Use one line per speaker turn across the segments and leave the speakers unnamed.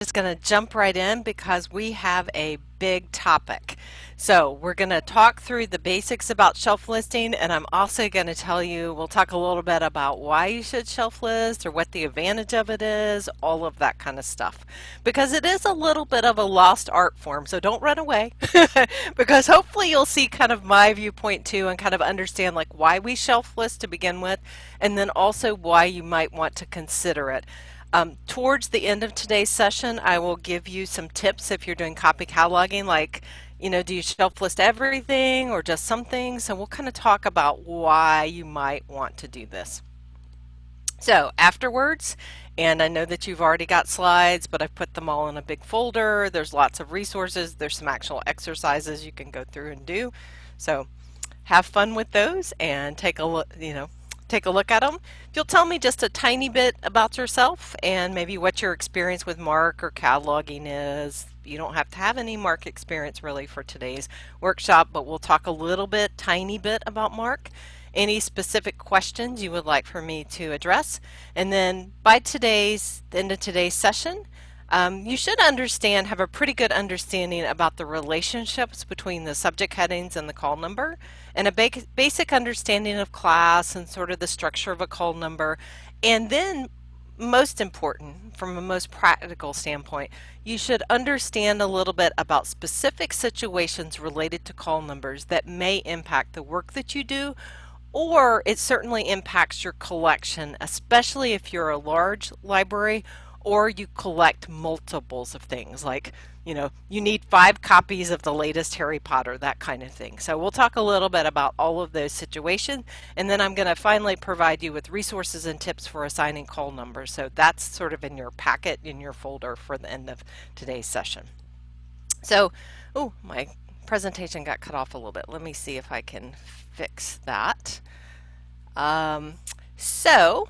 Just going to jump right in because we have a big topic. So we're going to talk through the basics about shelf listing, and I'm also going to tell you, we'll talk a little bit about why you should shelf list or what the advantage of it is, all of that kind of stuff. Because it is a little bit of a lost art form, so don't run away. Because hopefully you'll see kind of my viewpoint too and kind of understand like why we shelf list to begin with, and then also why you might want to consider it. Towards the end of today's session, I will give you some tips if you're doing copy cataloging, like, do you shelf list everything or just some things? So we'll kind of talk about why you might want to do this. So afterwards, and I know that you've already got slides, but I've put them all in a big folder. There's lots of resources. There's some actual exercises you can go through and do. So have fun with those and take a look, take a look at them. If you'll tell me just a tiny bit about yourself and maybe what your experience with MARC or cataloging is. You don't have to have any MARC experience really for today's workshop, but we'll talk a little bit, tiny bit about MARC. Any specific questions you would like for me to address. And then by the end of today's session, you should have a pretty good understanding about the relationships between the subject headings and the call number, and a basic understanding of class and sort of the structure of a call number. And then, most important, from a most practical standpoint, you should understand a little bit about specific situations related to call numbers that may impact the work that you do, or it certainly impacts your collection, especially if you're a large library or you collect multiples of things, like, you need 5 copies of the latest Harry Potter, that kind of thing. So we'll talk a little bit about all of those situations, and then I'm going to finally provide you with resources and tips for assigning call numbers. So that's sort of in your packet, in your folder for the end of today's session. So, my presentation got cut off a little bit. Let me see if I can fix that. The shelf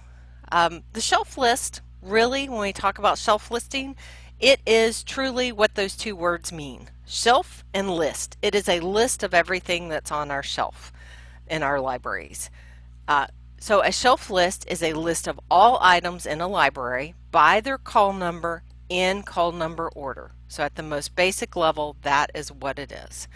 list, really, when we talk about shelf listing, it is truly what those two words mean. Shelf and list. It is a list of everything that's on our shelf in our libraries. So a shelf list is a list of all items in a library by their call number in call number order. So at the most basic level, that is what it is.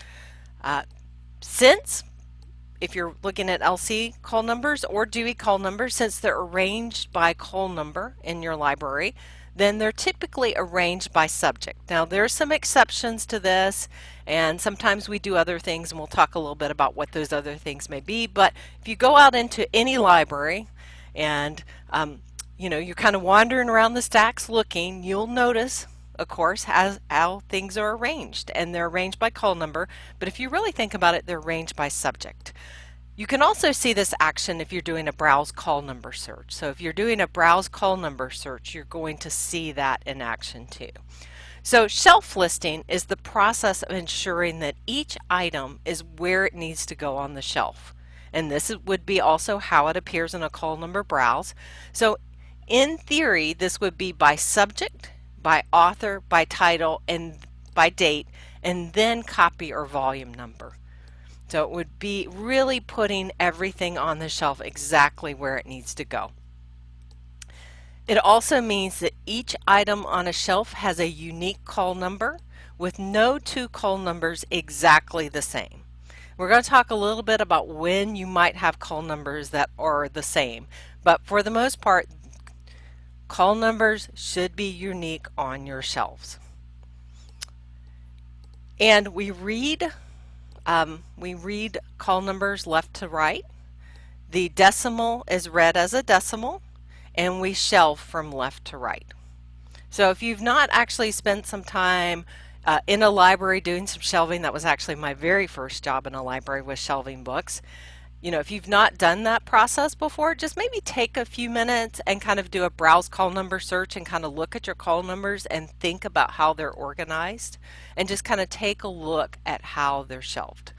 If you're looking at LC call numbers or Dewey call numbers, since they're arranged by call number in your library, then they're typically arranged by subject. Now there are some exceptions to this, and sometimes we do other things, and we'll talk a little bit about what those other things may be. But if you go out into any library and you're kind of wandering around the stacks looking, you'll notice, of course, how things are arranged, and they're arranged by call number, but if you really think about it, they're arranged by subject. You can also see this action if you're doing a browse call number search. So if you're doing a browse call number search, you're going to see that in action too. So shelf listing is the process of ensuring that each item is where it needs to go on the shelf. And this would be also how it appears in a call number browse. So in theory, this would be by subject, by author, by title, and by date, and then copy or volume number. So it would be really putting everything on the shelf exactly where it needs to go. It also means that each item on a shelf has a unique call number with no two call numbers exactly the same. We're going to talk a little bit about when you might have call numbers that are the same, but for the most part, call numbers should be unique on your shelves. And we read call numbers left to right. The decimal is read as a decimal, and we shelf from left to right. So if you've not actually spent some time in a library doing some shelving, that was actually my very first job in a library, was shelving books. If you've not done that process before, just maybe take a few minutes and kind of do a browse call number search and kind of look at your call numbers and think about how they're organized, and just kind of take a look at how they're shelved.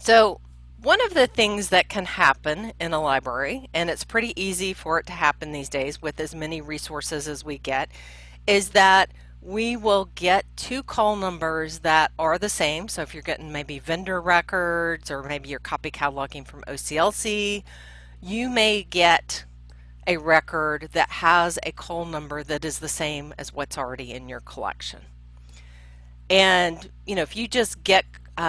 So one of the things that can happen in a library, and it's pretty easy for it to happen these days with as many resources as we get, is that we will get two call numbers that are the same. So if you're getting maybe vendor records, or maybe you're copy cataloging from OCLC, you may get a record that has a call number that is the same as what's already in your collection. And, if you just get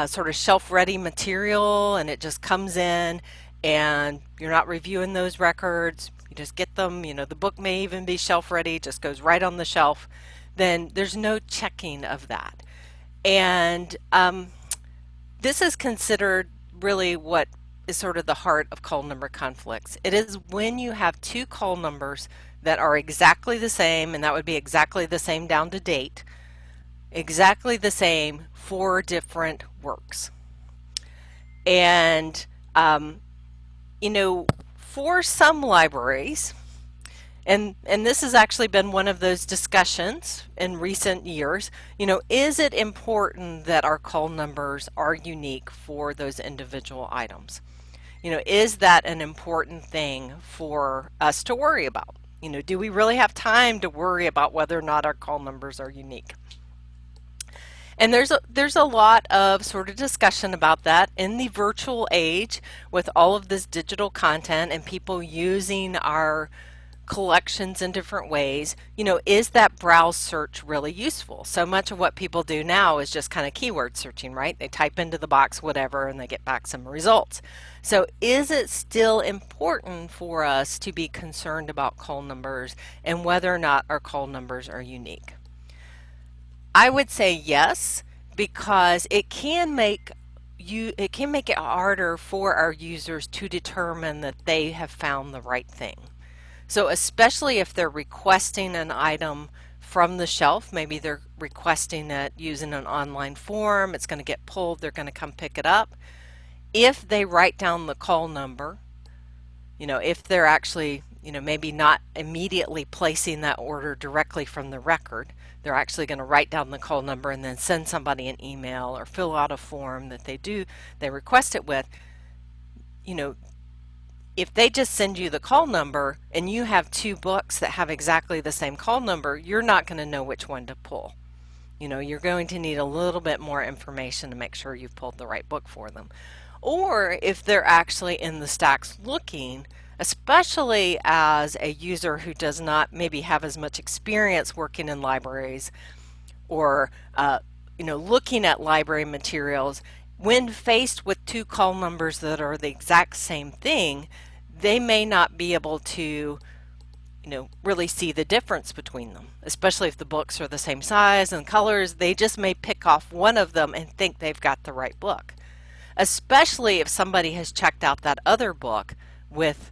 sort of shelf ready material and it just comes in and you're not reviewing those records, you just get them, the book may even be shelf ready, just goes right on the shelf, then there's no checking of that. And this is considered really what is sort of the heart of call number conflicts. It is when you have two call numbers that are exactly the same, and that would be exactly the same down to date, exactly the same for different works. And, for some libraries, and this has actually been one of those discussions in recent years, is it important that our call numbers are unique for those individual items? Is that an important thing for us to worry about? Do we really have time to worry about whether or not our call numbers are unique? And there's a lot of sort of discussion about that in the virtual age with all of this digital content and people using our collections in different ways. Is that browse search really useful? So much of what people do now is just kind of keyword searching, right? They type into the box whatever and they get back some results. So is it still important for us to be concerned about call numbers and whether or not our call numbers are unique? I would say yes, because it can make it harder for our users to determine that they have found the right thing. So especially if they're requesting an item from the shelf, maybe they're requesting it using an online form, it's going to get pulled, they're going to come pick it up. If they write down the call number, if they're actually, maybe not immediately placing that order directly from the record, they're actually going to write down the call number and then send somebody an email or fill out a form that they request it with. If they just send you the call number and you have two books that have exactly the same call number, you're not going to know which one to pull. You're going to need a little bit more information to make sure you've pulled the right book for them. Or if they're actually in the stacks looking, especially as a user who does not maybe have as much experience working in libraries or looking at library materials, when faced with two call numbers that are the exact same thing, they may not be able to really see the difference between them, especially if the books are the same size and colors. They just may pick off one of them and think they've got the right book, especially if somebody has checked out that other book with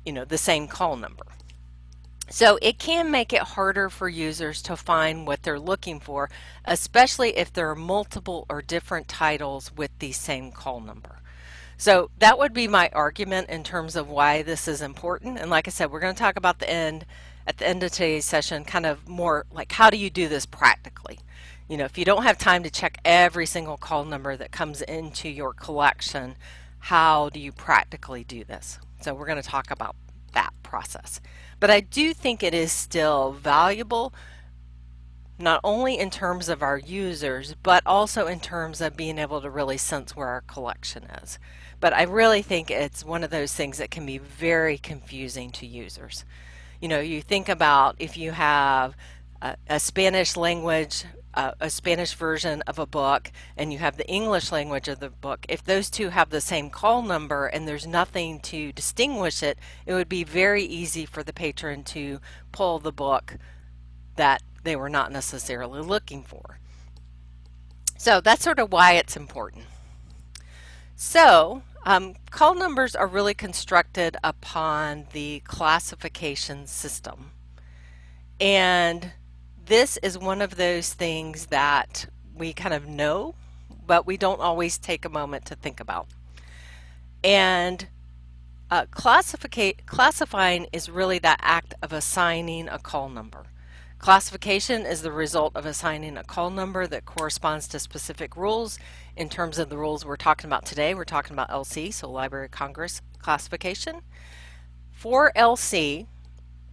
the same call number. So it can make it harder for users to find what they're looking for, especially if there are multiple or different titles with the same call number. So that would be my argument in terms of why this is important. And like I said, we're going to talk about at the end of today's session, kind of more like how do you do this practically? If you don't have time to check every single call number that comes into your collection, how do you practically do this? So we're going to talk about that process. But I do think it is still valuable, not only in terms of our users, but also in terms of being able to really sense where our collection is. But I really think it's one of those things that can be very confusing to users. You think about if you have a Spanish language, a Spanish version of a book, and you have the English language of the book. If those two have the same call number and there's nothing to distinguish it, it would be very easy for the patron to pull the book that they were not necessarily looking for. So that's sort of why it's important. So call numbers are really constructed upon the classification system. And this is one of those things that we kind of know, but we don't always take a moment to think about. And classifying is really that act of assigning a call number. Classification is the result of assigning a call number that corresponds to specific rules. In terms of the rules we're talking about today, we're talking about LC, so Library of Congress classification. For LC,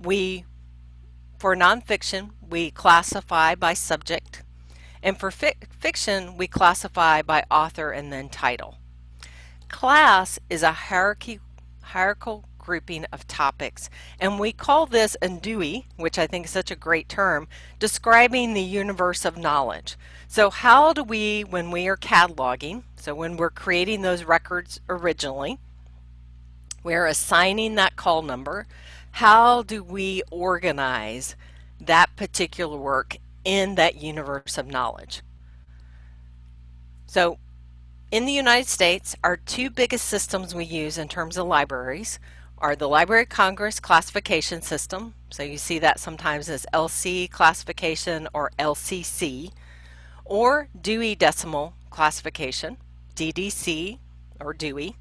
for nonfiction, we classify by subject, and for fiction, we classify by author and then title. Class is a hierarchical grouping of topics. And we call this a DEWI, which I think is such a great term, describing the universe of knowledge. So how do we, when we are cataloging, so when we're creating those records originally, we're assigning that call number, how do we organize that particular work in that universe of knowledge? So in the United States, our two biggest systems we use in terms of libraries are the Library of Congress classification system. So you see that sometimes as LC classification or LCC, or Dewey Decimal Classification, DDC or Dewey.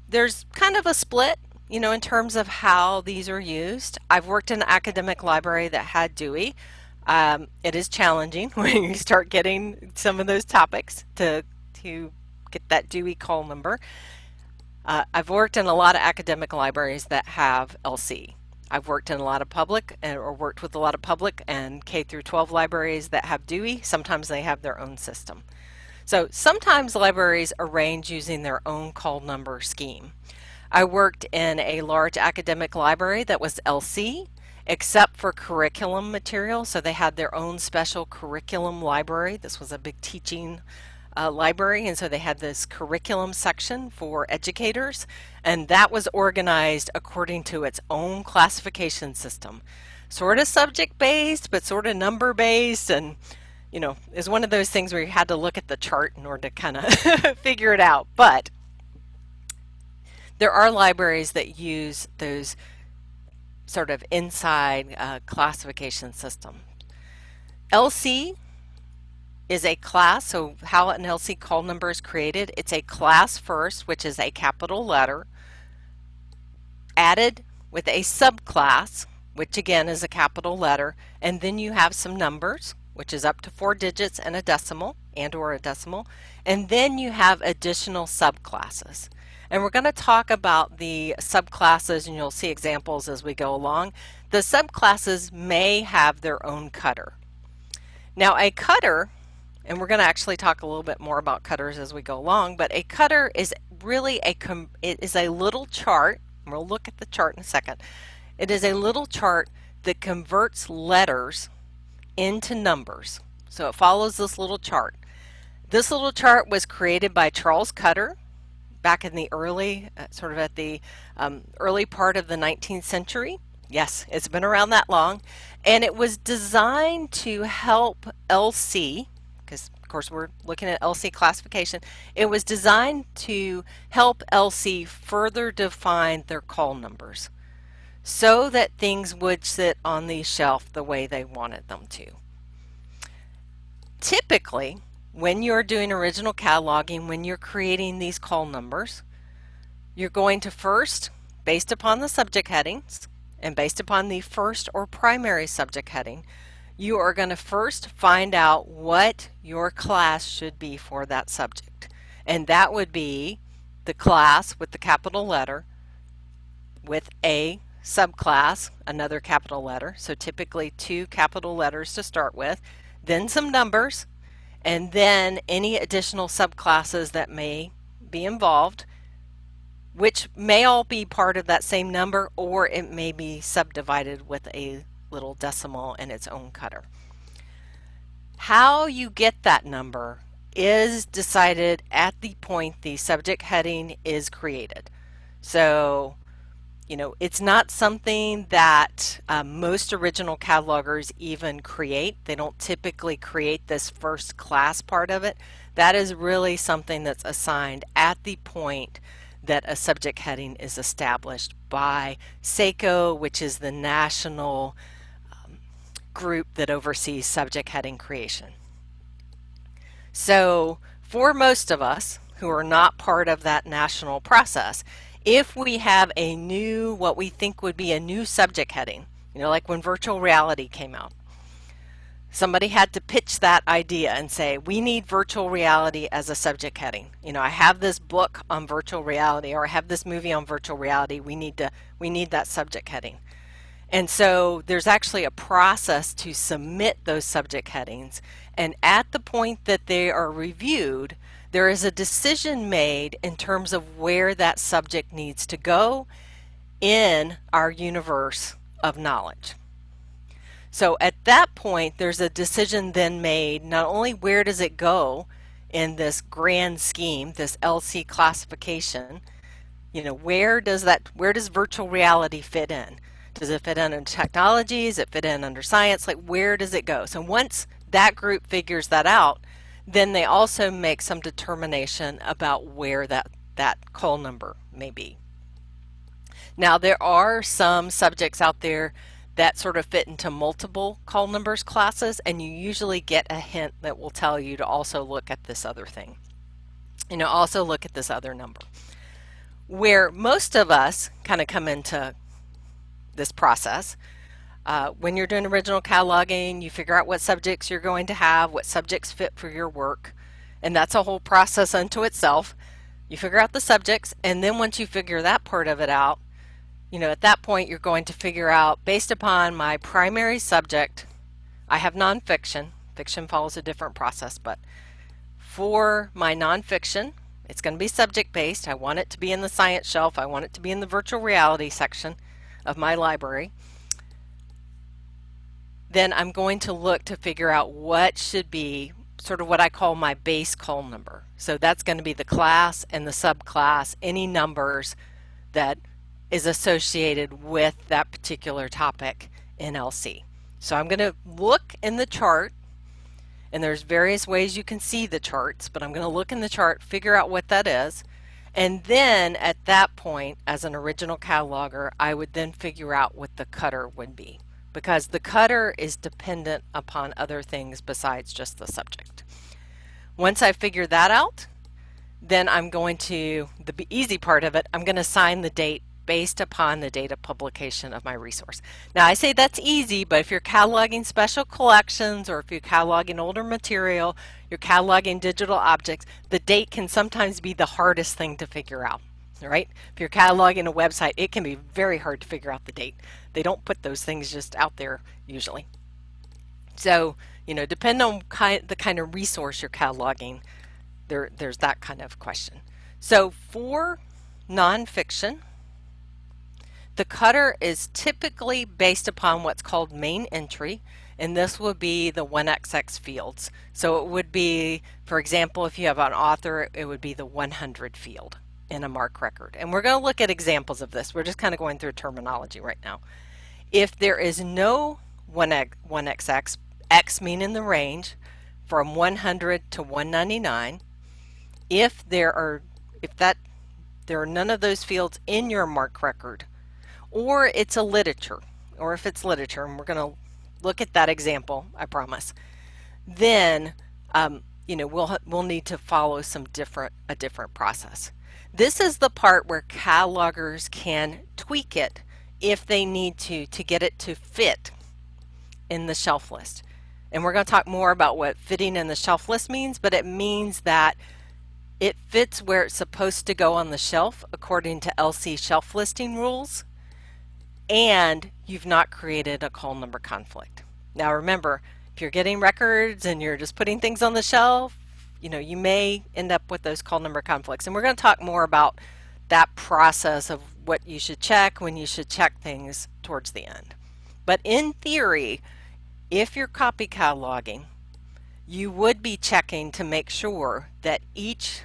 There's kind of a split, you know, in terms of how these are used. I've worked in an academic library that had Dewey. It is challenging when you start getting some of those topics to get that Dewey call number. I've worked in a lot of academic libraries that have LC. I've worked in a lot of public or worked with a lot of public and K through 12 libraries that have Dewey. Sometimes they have their own system. So sometimes libraries arrange using their own call number scheme. I worked in a large academic library that was LC, except for curriculum material. So they had their own special curriculum library. This was a big teaching library, and so they had this curriculum section for educators, and that was organized according to its own classification system. Sort of subject-based, but sort of number-based, and you know, is one of those things where you had to look at the chart in order to kind of figure it out. But there are libraries that use those sort of inside classification system. LC is a class, so how an LC call number is created, it's a class first, which is a capital letter, added with a subclass, which again is a capital letter, and then you have some numbers, which is up to 4 digits and a decimal, and then you have additional subclasses. And we're going to talk about the subclasses, and you'll see examples as we go along. The subclasses may have their own cutter. Now a cutter, and we're going to actually talk a little bit more about cutters as we go along, but a cutter is really it is a little chart, and we'll look at the chart in a second. It is a little chart that converts letters into numbers. So it follows this little chart. This little chart was created by Charles Cutter back in the early, sort of at the early part of the 19th century. Yes, it's been around that long. And it was designed to help LC, because of course we're looking at LC classification, it was designed to help LC further define their call numbers so that things would sit on the shelf the way they wanted them to. Typically, when you're doing original cataloging, when you're creating these call numbers, you're going to first, based upon the subject headings and based upon the first or primary subject heading, you are going to first find out what your class should be for that subject. And that would be the class with the capital letter with a subclass, another capital letter. So typically 2 capital letters to start with, then some numbers, and then any additional subclasses that may be involved, which may all be part of that same number, or it may be subdivided with a little decimal and its own cutter. How you get that number is decided at the point the subject heading is created. So, you know, it's not something that most original catalogers even create. They don't typically create this first class part of it. That is really something that's assigned at the point that a subject heading is established by SACO, which is the national group that oversees subject heading creation. So for most of us who are not part of that national process, if we have a new, what we think would be a new subject heading, you know, like when virtual reality came out, somebody had to pitch that idea and say, we need virtual reality as a subject heading. You know, I have this book on virtual reality, or I have this movie on virtual reality. We need that subject heading. And so there's actually a process to submit those subject headings. And at the point that they are reviewed, there is a decision made in terms of where that subject needs to go in our universe of knowledge. So at that point, there's a decision then made, not only where does it go in this grand scheme, this LC classification, where does virtual reality fit in? Does it fit in under technologies? Does it fit in under science? Like, where does it go? So once that group figures that out, then they also make some determination about where that call number may be. Now, there are some subjects out there that sort of fit into multiple call numbers classes, and you usually get a hint that will tell you to also look at this other thing. Also look at this other number. Where most of us kind of come into this process, when you're doing original cataloging, you figure out what subjects you're going to have, what subjects fit for your work, and that's a whole process unto itself. You figure out the subjects, and then once you figure that part of it out, at that point you're going to figure out, based upon my primary subject, I have nonfiction. Fiction follows a different process, but for my nonfiction, it's going to be subject-based. I want it to be in the science shelf. I want it to be in the virtual reality section of my library. Then I'm going to look to figure out what should be sort of what I call my base call number. So that's going to be the class and the subclass, any numbers that is associated with that particular topic in LC. So I'm going to look in the chart, and there's various ways you can see the charts, but I'm going to look in the chart, figure out what that is, and then at that point, as an original cataloger, I would then figure out what the cutter would be, because the cutter is dependent upon other things besides just the subject. Once I figure that out, then I'm going to, the easy part of it, I'm going to assign the date based upon the date of publication of my resource. Now, I say that's easy, but if you're cataloging special collections, or if you're cataloging older material, you're cataloging digital objects, the date can sometimes be the hardest thing to figure out, right? If you're cataloging a website, it can be very hard to figure out the date. They don't put those things just out there usually. So, depending on the kind of resource you're cataloging, there's that kind of question. So for nonfiction, the cutter is typically based upon what's called main entry, and this would be the 1XX fields. So it would be, for example, if you have an author, it would be the 100 field in a MARC record. And we're going to look at examples of this. We're just kind of going through terminology right now. If there is no 1XX, X meaning the range, from 100 to 199, if there are none of those fields in your MARC record, or it's a literature, or if it's literature, and we're going to look at that example, I promise, then we'll need to follow a different process. This is the part where catalogers can tweak it if they need to get it to fit in the shelf list. And we're going to talk more about what fitting in the shelf list means, but it means that it fits where it's supposed to go on the shelf according to LC shelf listing rules, and you've not created a call number conflict. Now remember, if you're getting records and you're just putting things on the shelf, you may end up with those call number conflicts. And we're going to talk more about that process of what you should check, when you should check things towards the end. But in theory, if you're copy cataloging, you would be checking to make sure that each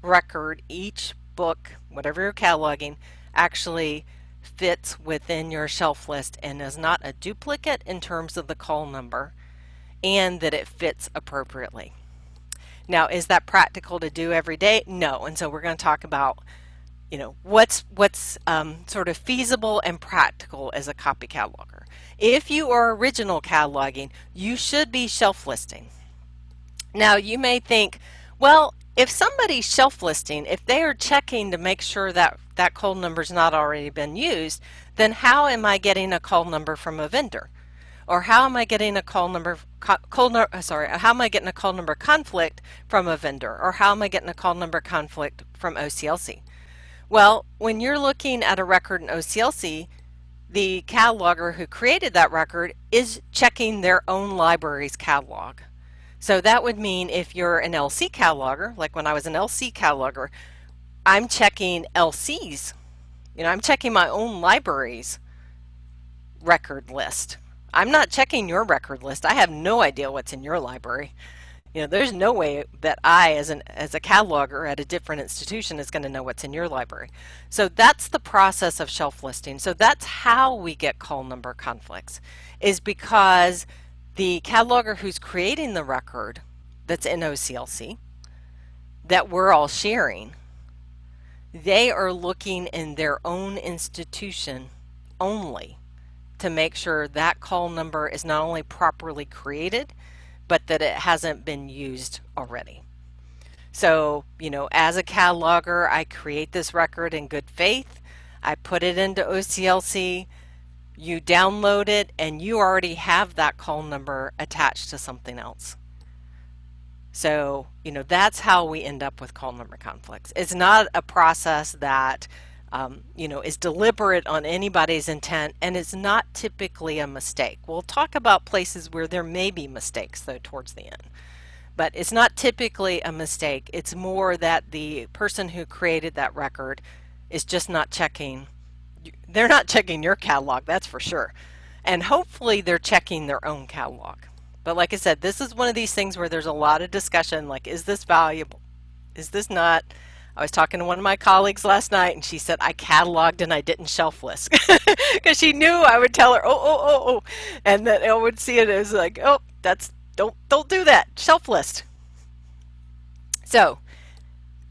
record, each book, whatever you're cataloging, actually fits within your shelf list and is not a duplicate in terms of the call number, and that it fits appropriately. Now, is that practical to do every day? No. And so we're going to talk about what's sort of feasible and practical as a copy cataloger. If you are original cataloging, you should be shelf listing. Now you may think, well, if somebody's shelf listing, if they are checking to make sure that that call number's not already been used, then how am I getting a call number from a vendor? Or how am I getting a how am I getting a call number conflict from a vendor? Or how am I getting a call number conflict from OCLC? Well, when you're looking at a record in OCLC, the cataloger who created that record is checking their own library's catalog. So that would mean if you're an LC cataloger, like when I was an LC cataloger, I'm checking LCs. I'm checking my own library's record list. I'm not checking your record list. I have no idea what's in your library. There's no way that I, as a cataloger at a different institution, is going to know what's in your library. So that's the process of shelf listing. So that's how we get call number conflicts, is because the cataloger who's creating the record that's in OCLC that we're all sharing, they are looking in their own institution only to make sure that call number is not only properly created, but that it hasn't been used already. So, as a cataloger, I create this record in good faith. I put it into OCLC, you download it, and you already have that call number attached to something else. So, that's how we end up with call number conflicts. It's not a process that is deliberate on anybody's intent, and it's not typically a mistake. We'll talk about places where there may be mistakes, though, towards the end. But it's not typically a mistake. It's more that the person who created that record is just not checking. They're not checking your catalog, that's for sure. And hopefully they're checking their own catalog. But like I said, this is one of these things where there's a lot of discussion, like, is this valuable? Is this not? I was talking to one of my colleagues last night, and she said, I cataloged and I didn't shelf list. Because she knew I would tell her, oh. And then I would see it as like, oh, don't do that, shelf list. So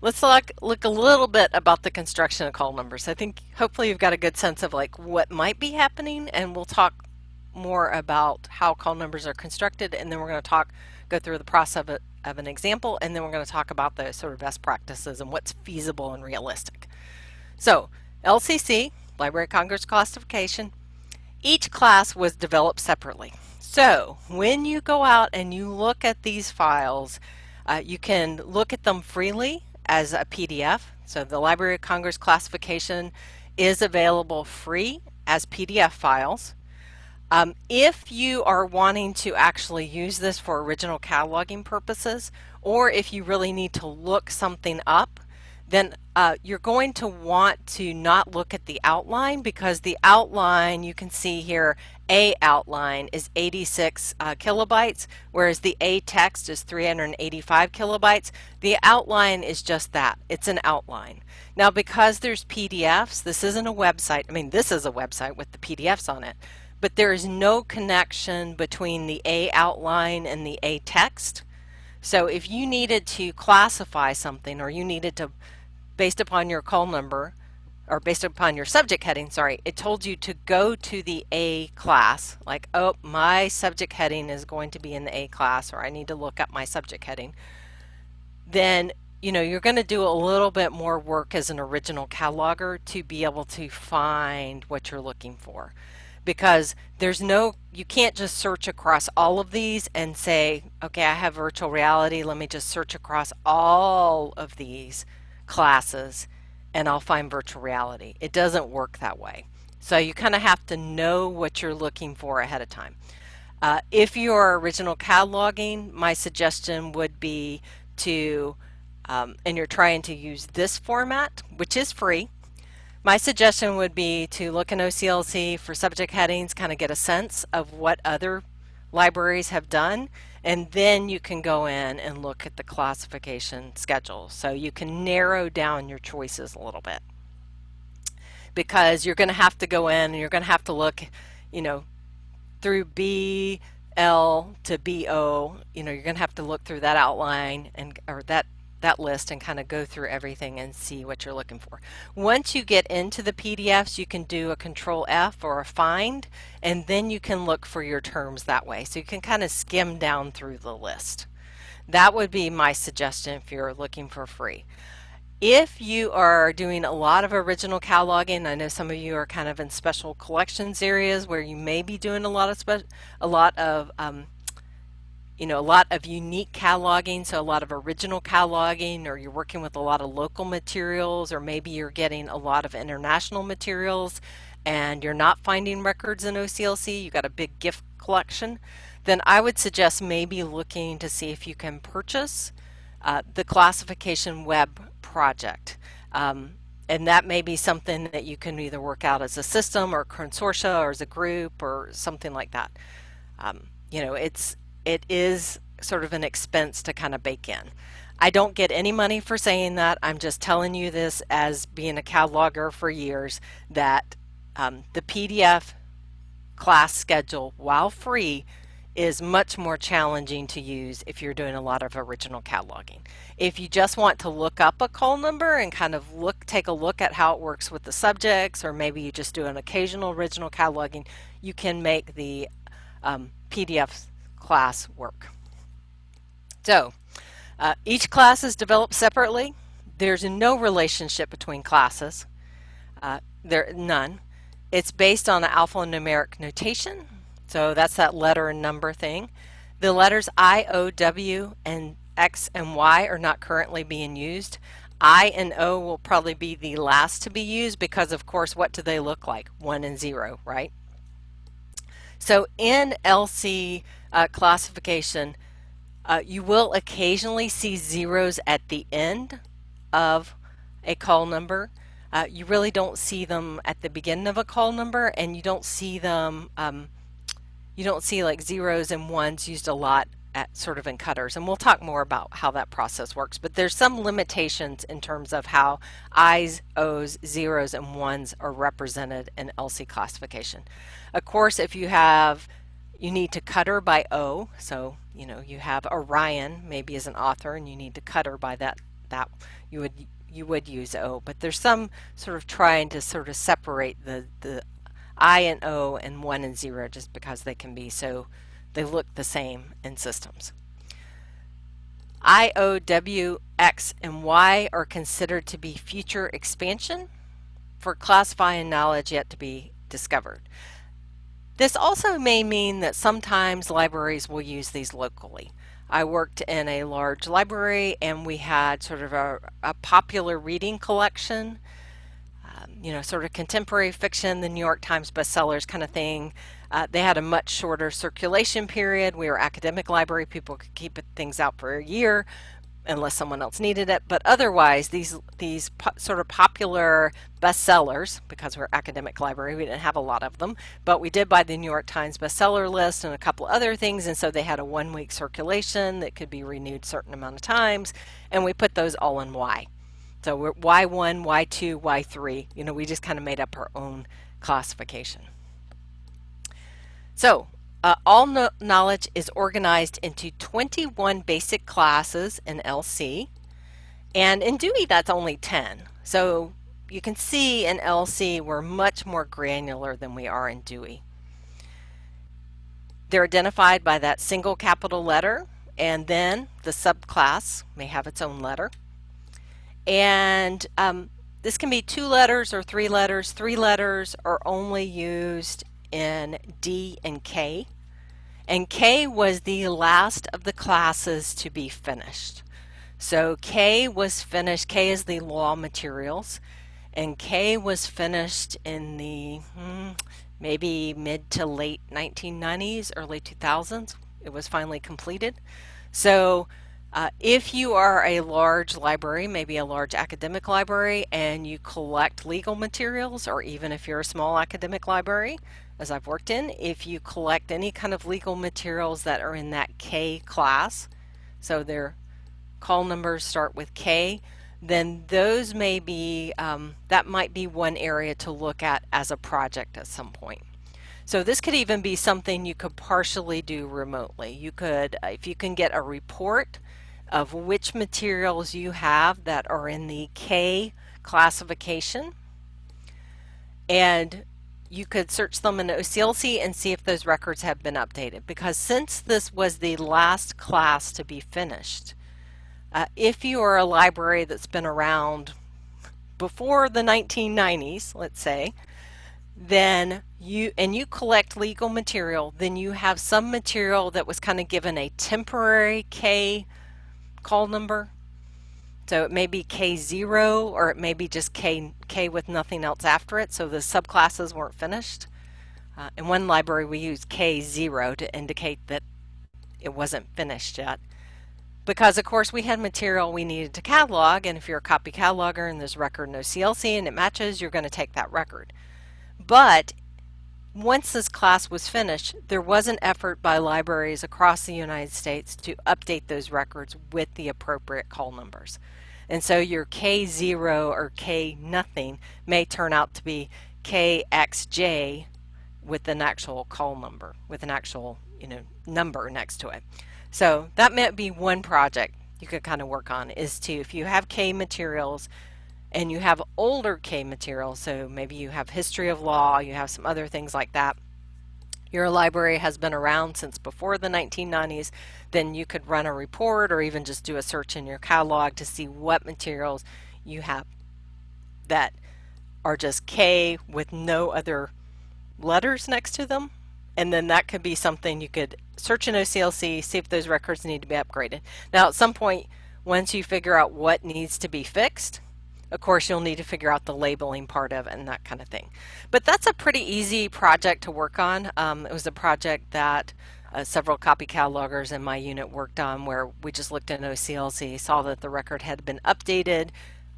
let's look a little bit about the construction of call numbers. I think hopefully you've got a good sense of like what might be happening, and we'll talk more about how call numbers are constructed, and then we're going to go through the process of an example, and then we're going to talk about the sort of best practices and what's feasible and realistic. So LCC, Library of Congress classification, each class was developed separately. So when you go out and you look at these files, you can look at them freely as a PDF. So the Library of Congress classification is available free as PDF files. If you are wanting to actually use this for original cataloging purposes, or if you really need to look something up, then you're going to want to not look at the outline, because the outline, you can see here, A outline is 86 kilobytes, whereas the A text is 385 kilobytes. The outline is just that. It's an outline. Now, because there's PDFs, this isn't a website. I mean, this is a website with the PDFs on it, but there is no connection between the A outline and the A text. So if you needed to classify something, or you needed to, based upon your call number, or based upon your subject heading, sorry, it told you to go to the A class, like, oh, my subject heading is going to be in the A class, or I need to look up my subject heading, then you're going to do a little bit more work as an original cataloger to be able to find what you're looking for. Because you can't just search across all of these and say, okay, I have virtual reality, let me just search across all of these classes and I'll find virtual reality. It doesn't work that way. So you kind of have to know what you're looking for ahead of time. If you're original cataloging, my suggestion would be to, and you're trying to use this format, which is free, my suggestion would be to look in OCLC for subject headings, kind of get a sense of what other libraries have done, and then you can go in and look at the classification schedule. So you can narrow down your choices a little bit, because you're going to have to go in and you're going to have to look, through B, L to BO, you're going to have to look through that outline or that list and kind of go through everything and see what you're looking for. Once you get into the PDFs, you can do a Control F or a find, and then you can look for your terms that way. So you can kind of skim down through the list. That would be my suggestion if you're looking for free. If you are doing a lot of original cataloging, I know some of you are kind of in special collections areas where you may be doing a lot of unique cataloging, so a lot of original cataloging, or you're working with a lot of local materials, or maybe you're getting a lot of international materials and you're not finding records in OCLC. You've got a big gift collection, then I would suggest maybe looking to see if you can purchase the classification web project. And that may be something that you can either work out as a system or consortia or as a group or something like that. You know, it is sort of an expense to kind of bake in. I don't get any money for saying that. I'm just telling you this as being a cataloger for years, that the PDF class schedule, while free, is much more challenging to use if you're doing a lot of original cataloging. If you just want to look up a call number and kind of take a look at how it works with the subjects, or maybe you just do an occasional original cataloging, you can make the PDF class work. So each class is developed separately. There's no relationship between classes. None. It's based on an alphanumeric notation. So that's that letter and number thing. The letters I, O, W, and X and Y are not currently being used. I and O will probably be the last to be used because, of course, what do they look like? 1 and 0, right? So in LC classification, you will occasionally see zeros at the end of a call number. You really don't see them at the beginning of a call number, and you don't see them, you don't see like zeros and ones used a lot at sort of in cutters. And we'll talk more about how that process works, but there's some limitations in terms of how I's, O's, zeros, and ones are represented in LC classification. Of course, if you need to cutter by O, so you know you have Orion maybe as an author and you need to cutter by that you would use O, but there's some sort of trying to sort of separate the I and O and 1 and 0 just because they can be so, they look the same in systems. I, O, W, X, and Y are considered to be future expansion for classifying knowledge yet to be discovered. This also may mean that sometimes libraries will use these locally. I worked in a large library and we had sort of a popular reading collection, you know, sort of contemporary fiction, the New York Times bestsellers kind of thing. They had a much shorter circulation period. We were academic library. People could keep things out for a year unless someone else needed it. But otherwise, these sort of popular bestsellers, because we're academic library, we didn't have a lot of them, but we did buy the New York Times bestseller list and a couple other things, and so they had a 1-week circulation that could be renewed a certain amount of times, and we put those all in Y. So we're Y1, Y2, Y3, you know, we just kind of made up our own classification. So all knowledge is organized into 21 basic classes in LC, and in Dewey that's only 10. So you can see in LC we're much more granular than we are in Dewey. They're identified by that single capital letter, and then the subclass may have its own letter. And this can be 2 letters or 3 letters. 3 letters are only used in D and K. And K was the last of the classes to be finished. So K was finished, K is the law materials, and K was finished in the maybe mid to late 1990s, early 2000s. It was finally completed. So if you are a large library, maybe a large academic library, and you collect legal materials, or even if you're a small academic library, as I've worked in, if you collect any kind of legal materials that are in that K class, so their call numbers start with K, then those may be, that might be one area to look at as a project at some point. So this could even be something you could partially do remotely. You could, if you can get a report of which materials you have that are in the K classification, and you could search them in OCLC and see if those records have been updated, because since this was the last class to be finished, if you are a library that's been around before the 1990s, let's say, then you collect legal material, then you have some material that was kind of given a temporary K call number. So it may be K0, or it may be just K with nothing else after it, so the subclasses weren't finished. In one library, we use K0 to indicate that it wasn't finished yet. Because, of course, we had material we needed to catalog, and if you're a copy cataloger and there's a record no CLC and it matches, you're going to take that record. But once this class was finished, there was an effort by libraries across the United States to update those records with the appropriate call numbers. And so your K0 or K nothing may turn out to be KXJ with an actual call number, with an actual, number next to it. So that might be one project you could kind of work on, is to, if you have K materials and you have older K materials, so maybe you have history of law, you have some other things like that, your library has been around since before the 1990s, then you could run a report or even just do a search in your catalog to see what materials you have that are just K with no other letters next to them. And then that could be something you could search in OCLC, see if those records need to be upgraded. Now, at some point, once you figure out what needs to be fixed, of course, you'll need to figure out the labeling part of it and that kind of thing. But that's a pretty easy project to work on. It was a project that several copy catalogers in my unit worked on, where we just looked in OCLC, saw that the record had been updated,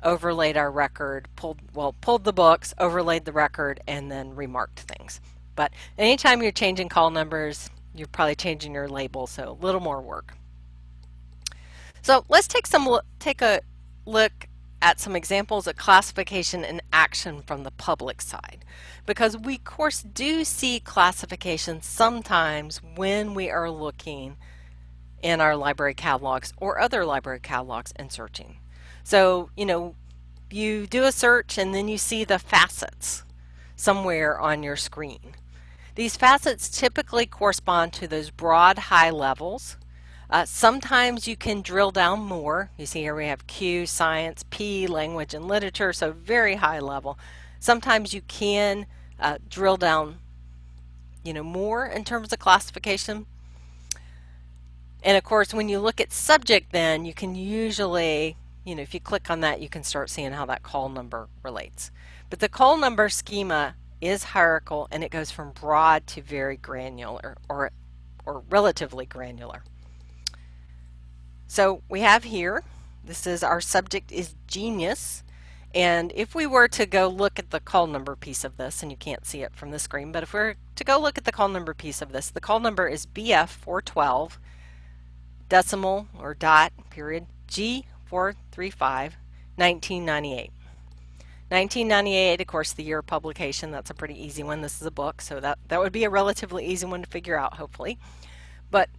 overlaid our record, pulled the books, overlaid the record, and then remarked things. But anytime you're changing call numbers, you're probably changing your label, so a little more work. So let's take a look at some examples of classification and action from the public side, because we of course do see classification sometimes when we are looking in our library catalogs or other library catalogs and searching. So you do a search and then you see the facets somewhere on your screen. These facets typically correspond to those broad high levels. Sometimes you can drill down more. You see here we have Q, science, P, language and literature, so very high level. Sometimes you can drill down more in terms of classification. And of course, when you look at subject, then you can usually, if you click on that, you can start seeing how that call number relates. But the call number schema is hierarchical, and it goes from broad to very granular, or relatively granular. So we have here, this is our subject is genius, and if we were to go look at the call number piece of this, and you can't see it from the screen, but if we were to go look at the call number piece of this, the call number is BF 412 decimal or dot period G435 1998. 1998, of course, the year of publication. That's a pretty easy one. This is a book, so that would be a relatively easy one to figure out, hopefully. But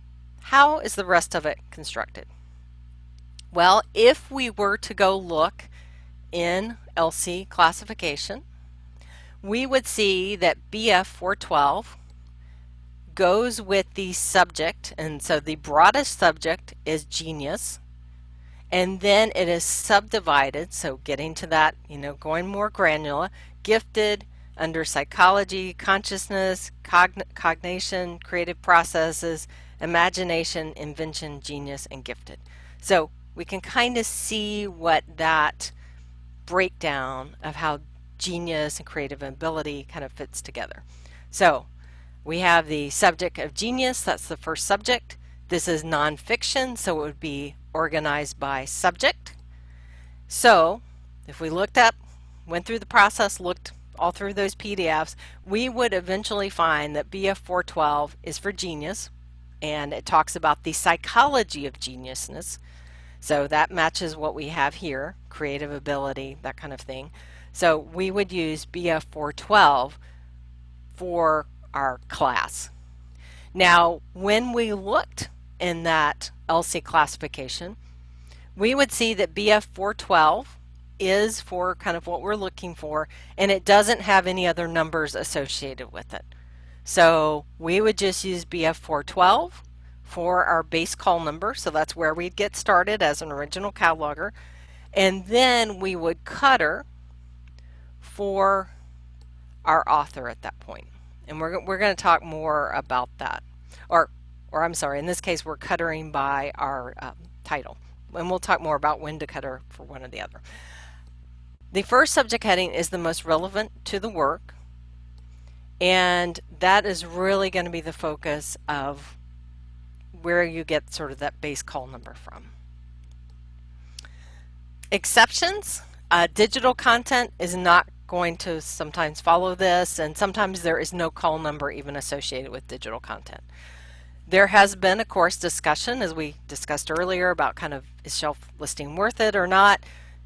how is the rest of it constructed? Well, if we were to go look in LC classification, we would see that BF 412 goes with the subject, and so the broadest subject is genius. And then it is subdivided, so getting to that, going more granular, gifted under psychology, consciousness, cognition, creative processes, imagination, invention, genius, and gifted. So we can kind of see what that breakdown of how genius and creative ability kind of fits together. So we have the subject of genius, that's the first subject. This is nonfiction, so it would be organized by subject. So if we went through the process, looked all through those PDFs, we would eventually find that BF 412 is for genius, and it talks about the psychology of geniusness. So that matches what we have here, creative ability, that kind of thing. So we would use BF 412 for our class. Now, when we looked in that LC classification, we would see that BF 412 is for kind of what we're looking for, and it doesn't have any other numbers associated with it. So we would just use BF 412 for our base call number, so that's where we'd get started as an original cataloger, and then we would cutter for our author at that point. And we're going to talk more about that. Or I'm sorry, in this case we're cuttering by our title. And we'll talk more about when to cutter for one or the other. The first subject heading is the most relevant to the work. And that is really going to be the focus of where you get sort of that base call number from. Exceptions, digital content is not going to sometimes follow this, and sometimes there is no call number even associated with digital content. There has been, of course, discussion, as we discussed earlier, about kind of is shelf listing worth it or not.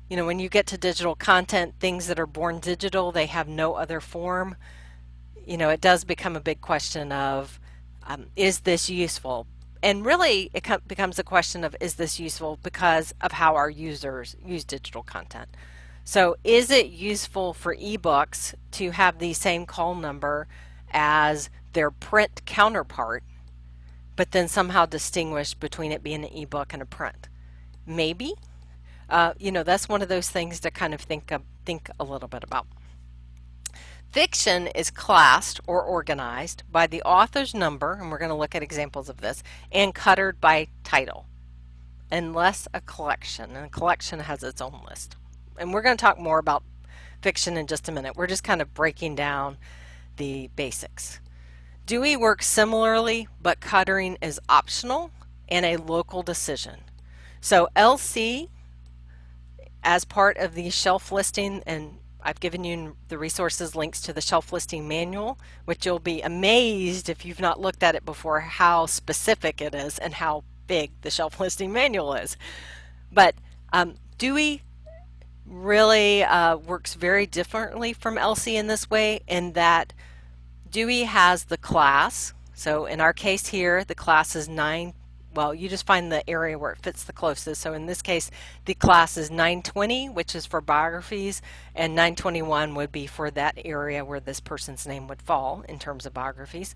You know, when you get to digital content, things that are born digital, they have no other form. You know, it does become a big question of, is this useful? And really, it becomes a question of, is this useful because of how our users use digital content? So is it useful for ebooks to have the same call number as their print counterpart, but then somehow distinguish between it being an ebook and a print? Maybe. You know, that's one of those things to kind of think a little bit about. Fiction is classed or organized by the author's number, and we're going to look at examples of this, and cluttered by title, unless a collection, and a collection has its own list. And we're going to talk more about fiction in just a minute. We're just kind of breaking down the basics. Dewey works similarly, but cluttering is optional and a local decision. So LC, as part of the shelf listing, and I've given you the resources links to the shelf listing manual, which you'll be amazed if you've not looked at it before how specific it is and how big the shelf listing manual is. But Dewey really works very differently from LC in this way, in that Dewey has the class. So in our case here, the class is 9. Well, you just find the area where it fits the closest. So in this case, the class is 920, which is for biographies, and 921 would be for that area where this person's name would fall in terms of biographies.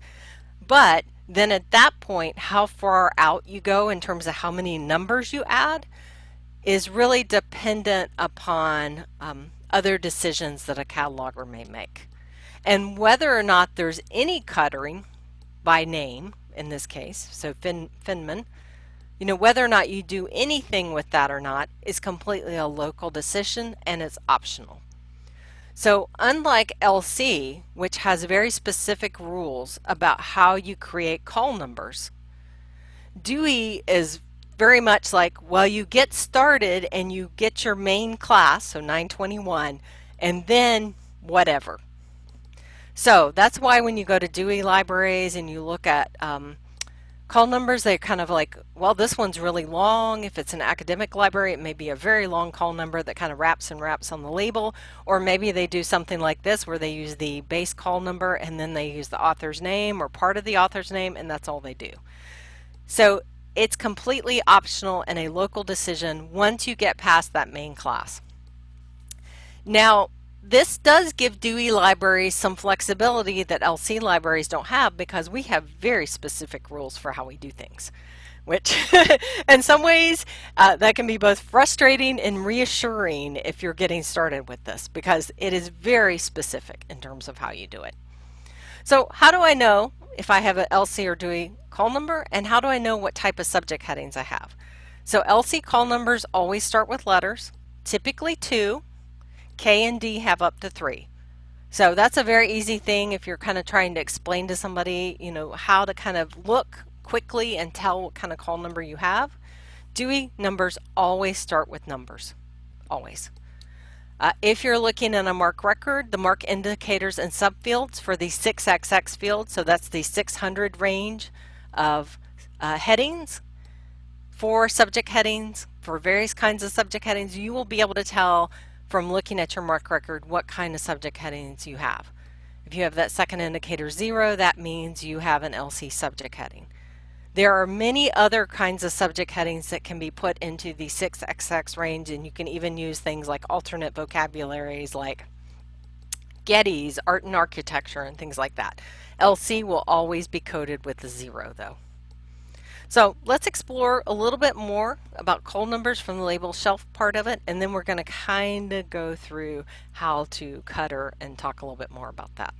But then at that point, how far out you go in terms of how many numbers you add is really dependent upon other decisions that a cataloger may make. And whether or not there's any cluttering by name, in this case, so Finman, you know, whether or not you do anything with that or not is completely a local decision, and it's optional. So unlike LC, which has very specific rules about how you create call numbers, Dewey is very much like, well, you get started and you get your main class, so 921, and then whatever. So that's why when you go to Dewey libraries and you look at call numbers, they're kind of like, well, this one's really long. If it's an academic library, it may be a very long call number that kind of wraps and wraps on the label. Or maybe they do something like this where they use the base call number and then they use the author's name or part of the author's name, and that's all they do. So it's completely optional and a local decision once you get past that main class. Now, this does give Dewey libraries some flexibility that LC libraries don't have, because we have very specific rules for how we do things, which in some ways that can be both frustrating and reassuring if you're getting started with this, because it is very specific in terms of how you do it. So how do I know if I have an LC or Dewey call number, and how do I know what type of subject headings I have? So LC call numbers always start with letters, typically 2. K and D have up to 3. So that's a very easy thing if you're kind of trying to explain to somebody, you know, how to kind of look quickly and tell what kind of call number you have. Dewey numbers always start with numbers, always. If you're looking at a MARC record, the MARC indicators and subfields for the 6XX field, so that's the 600 range of headings, for subject headings, for various kinds of subject headings, you will be able to tell from looking at your MARC record what kind of subject headings you have. If you have that second indicator 0, that means you have an LC subject heading. There are many other kinds of subject headings that can be put into the 6XX range, and you can even use things like alternate vocabularies like Getty's, art and architecture, and things like that. LC will always be coded with a 0 though. So let's explore a little bit more about call numbers from the label shelf part of it, and then we're going to kind of go through how to clutter and talk a little bit more about that.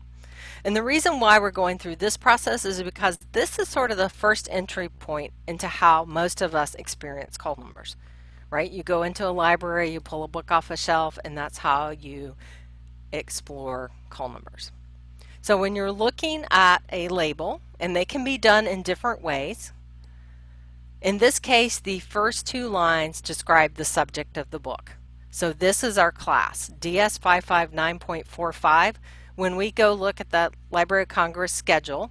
And the reason why we're going through this process is because this is sort of the first entry point into how most of us experience call numbers, right? You go into a library, you pull a book off a shelf, and that's how you explore call numbers. So when you're looking at a label, and they can be done in different ways, in this case, the first two lines describe the subject of the book. So this is our class, DS 559.45. When we go look at the Library of Congress schedule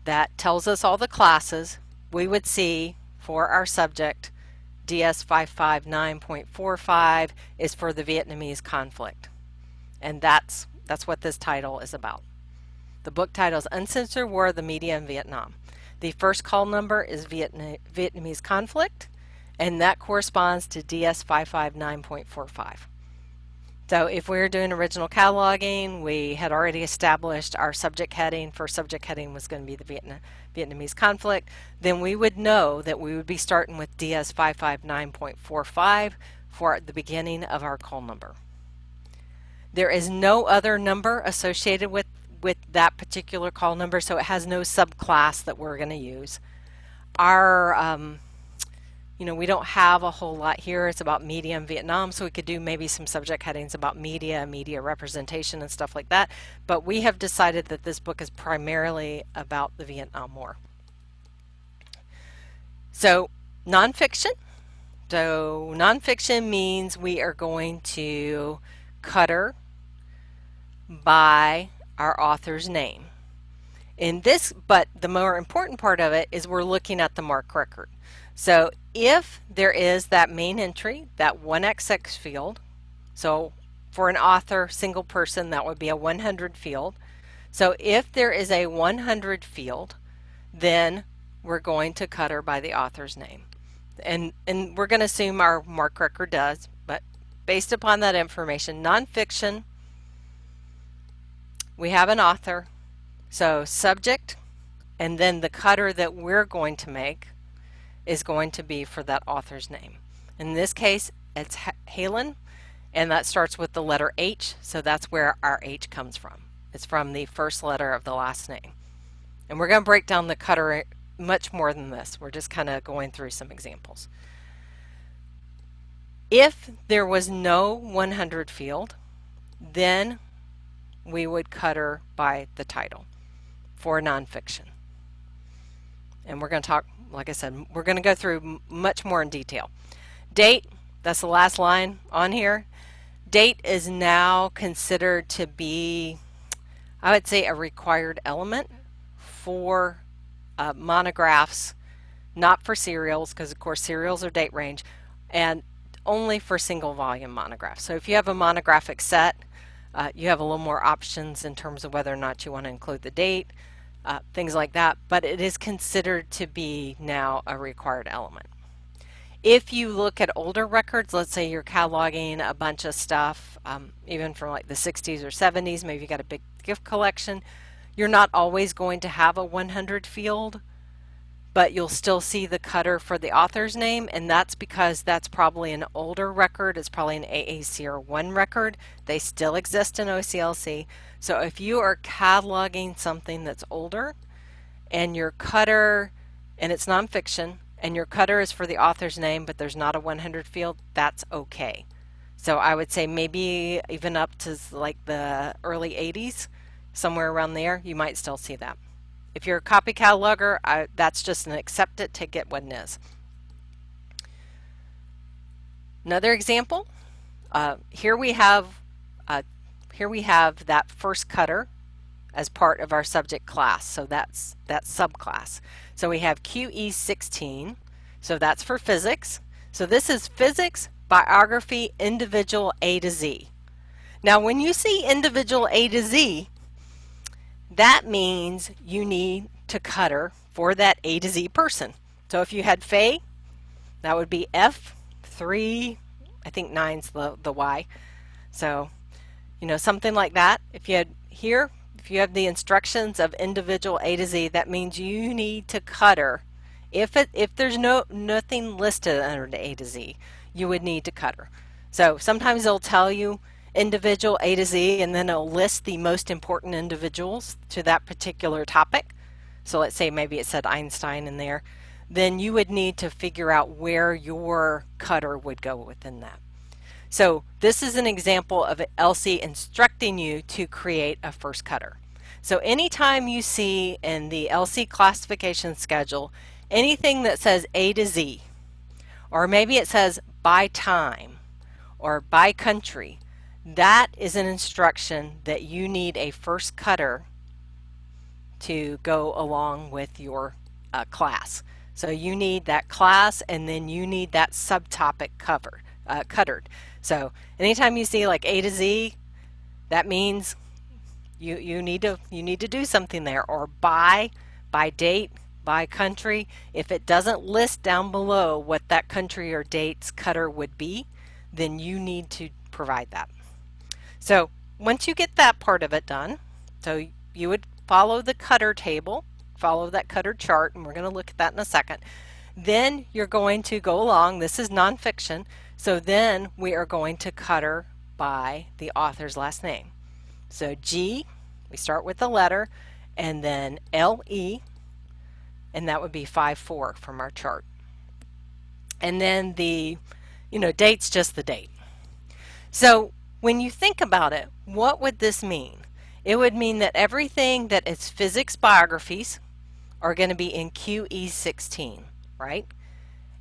that tells us all the classes, we would see for our subject, DS 559.45 is for the Vietnamese conflict. And that's what this title is about. The book title is Uncensored War of the Media in Vietnam. The first call number is Vietnamese conflict, and that corresponds to DS 559.45. So if we were doing original cataloging, we had already established our subject heading. First subject heading was going to be the Vietnamese conflict. Then we would know that we would be starting with DS 559.45 for the beginning of our call number. There is no other number associated with that particular call number, so it has no subclass that we're going to use. Our we don't have a whole lot here. It's about media in Vietnam, so we could do maybe some subject headings about media representation and stuff like that. But we have decided that this book is primarily about the Vietnam War. So nonfiction. So nonfiction means we are going to cutter by our author's name. But the more important part of it is we're looking at the MARC record. So if there is that main entry, that 1XX field, so for an author, single person, that would be a 100 field. So if there is a 100 field, then we're going to cutter by the author's name. And we're going to assume our MARC record does, but based upon that information, nonfiction, we have an author, so subject, and then the cutter that we're going to make is going to be for that author's name. In this case, it's Halen, and that starts with the letter H, so that's where our H comes from. It's from the first letter of the last name. And we're going to break down the cutter much more than this. We're just kind of going through some examples. If there was no 100 field, then we would cutter by the title for nonfiction. And we're going to talk, like I said, we're going to go through much more in detail. Date, that's the last line on here. Date is now considered to be, I would say, a required element for monographs, not for serials, because of course serials are date range, and only for single volume monographs. So if you have a monographic set, you have a little more options in terms of whether or not you want to include the date, things like that, but it is considered to be now a required element. If you look at older records, let's say you're cataloging a bunch of stuff, even from like the 60s or 70s, maybe you got a big gift collection, you're not always going to have a 100 field, but you'll still see the cutter for the author's name, and that's because that's probably an older record. It's probably an AACR 1 record. They still exist in OCLC. So if you are cataloging something that's older and your cutter, and it's nonfiction, and your cutter is for the author's name, but there's not a 100 field, that's okay. So I would say maybe even up to like the early 80s, somewhere around there, you might still see that. If you're a copy cataloger, that's just an accept it, take it what it is. Another example, here we have that first cutter as part of our subject class, so that's that subclass. So we have QE16, so that's for physics. So this is physics, biography, individual A to Z. Now when you see individual A to Z, that means you need to cutter for that A to Z person. So if you had Faye, that would be F3, I think 9's the Y. So, something like that. If you had here, if you have the instructions of individual A to Z, that means you need to cutter. If there's nothing listed under the A to Z, you would need to cutter. So sometimes they'll tell you individual A to Z, and then it'll list the most important individuals to that particular topic. So let's say maybe it said Einstein in there. Then you would need to figure out where your cutter would go within that. So this is an example of ELSI instructing you to create a first cutter. So anytime you see in the LC classification schedule anything that says A to Z, or maybe it says by time or by country, that is an instruction that you need a first cutter to go along with your class. So you need that class, and then you need that subtopic cuttered. So anytime you see like A to Z, that means you need to do something there. Or by date, by country. If it doesn't list down below what that country or date's cutter would be, then you need to provide that. So once you get that part of it done, so you would follow the cutter table, follow that cutter chart, and we're going to look at that in a second. Then you're going to go along, this is nonfiction, so then we are going to cutter by the author's last name. So G, we start with the letter, and then LE, and that would be 5-4 from our chart. And then the, date's just the date. So when you think about it, what would this mean? It would mean that everything that is physics biographies are going to be in QE16, right?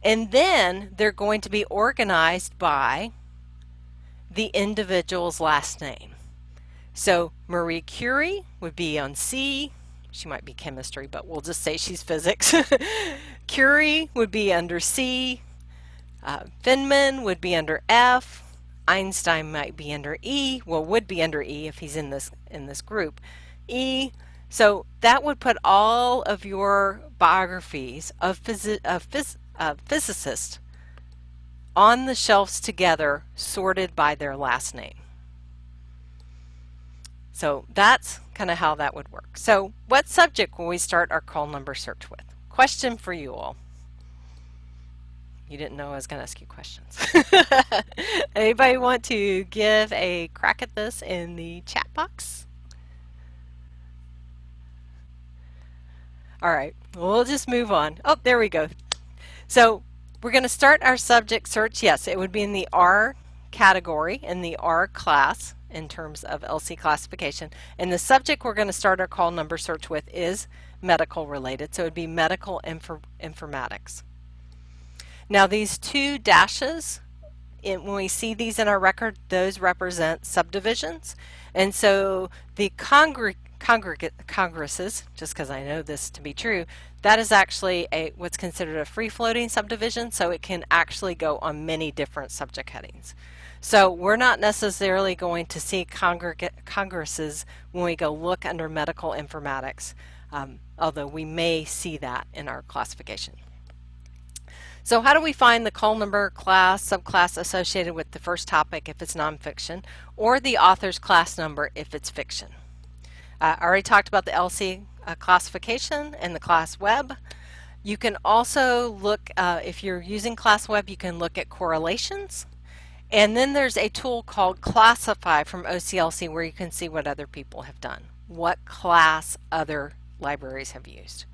And then they're going to be organized by the individual's last name. So Marie Curie would be on C. She might be chemistry, but we'll just say she's physics. Curie would be under C. Feynman would be under F. Einstein might be under E. Well, would be under E if he's in this group. E. So that would put all of your biographies of physicists on the shelves together, sorted by their last name. So that's kind of how that would work. So what subject will we start our call number search with? Question for you all. You didn't know I was going to ask you questions. Anybody want to give a crack at this in the chat box? All right, we'll just move on. Oh, there we go. So we're going to start our subject search. Yes, it would be in the R category, in the R class in terms of LC classification. And the subject we're going to start our call number search with is medical related. So it would be medical informatics. Now these two dashes, when we see these in our record, those represent subdivisions. And so the congresses, just because I know this to be true, that is actually what's considered a free-floating subdivision, so it can actually go on many different subject headings. So we're not necessarily going to see congresses when we go look under medical informatics, although we may see that in our classification. So how do we find the call number, class, subclass associated with the first topic if it's nonfiction, or the author's class number if it's fiction? I already talked about the LC classification and the class web. You can also look, if you're using class web, you can look at correlations. And then there's a tool called Classify from OCLC where you can see what other people have done, what class other libraries have used.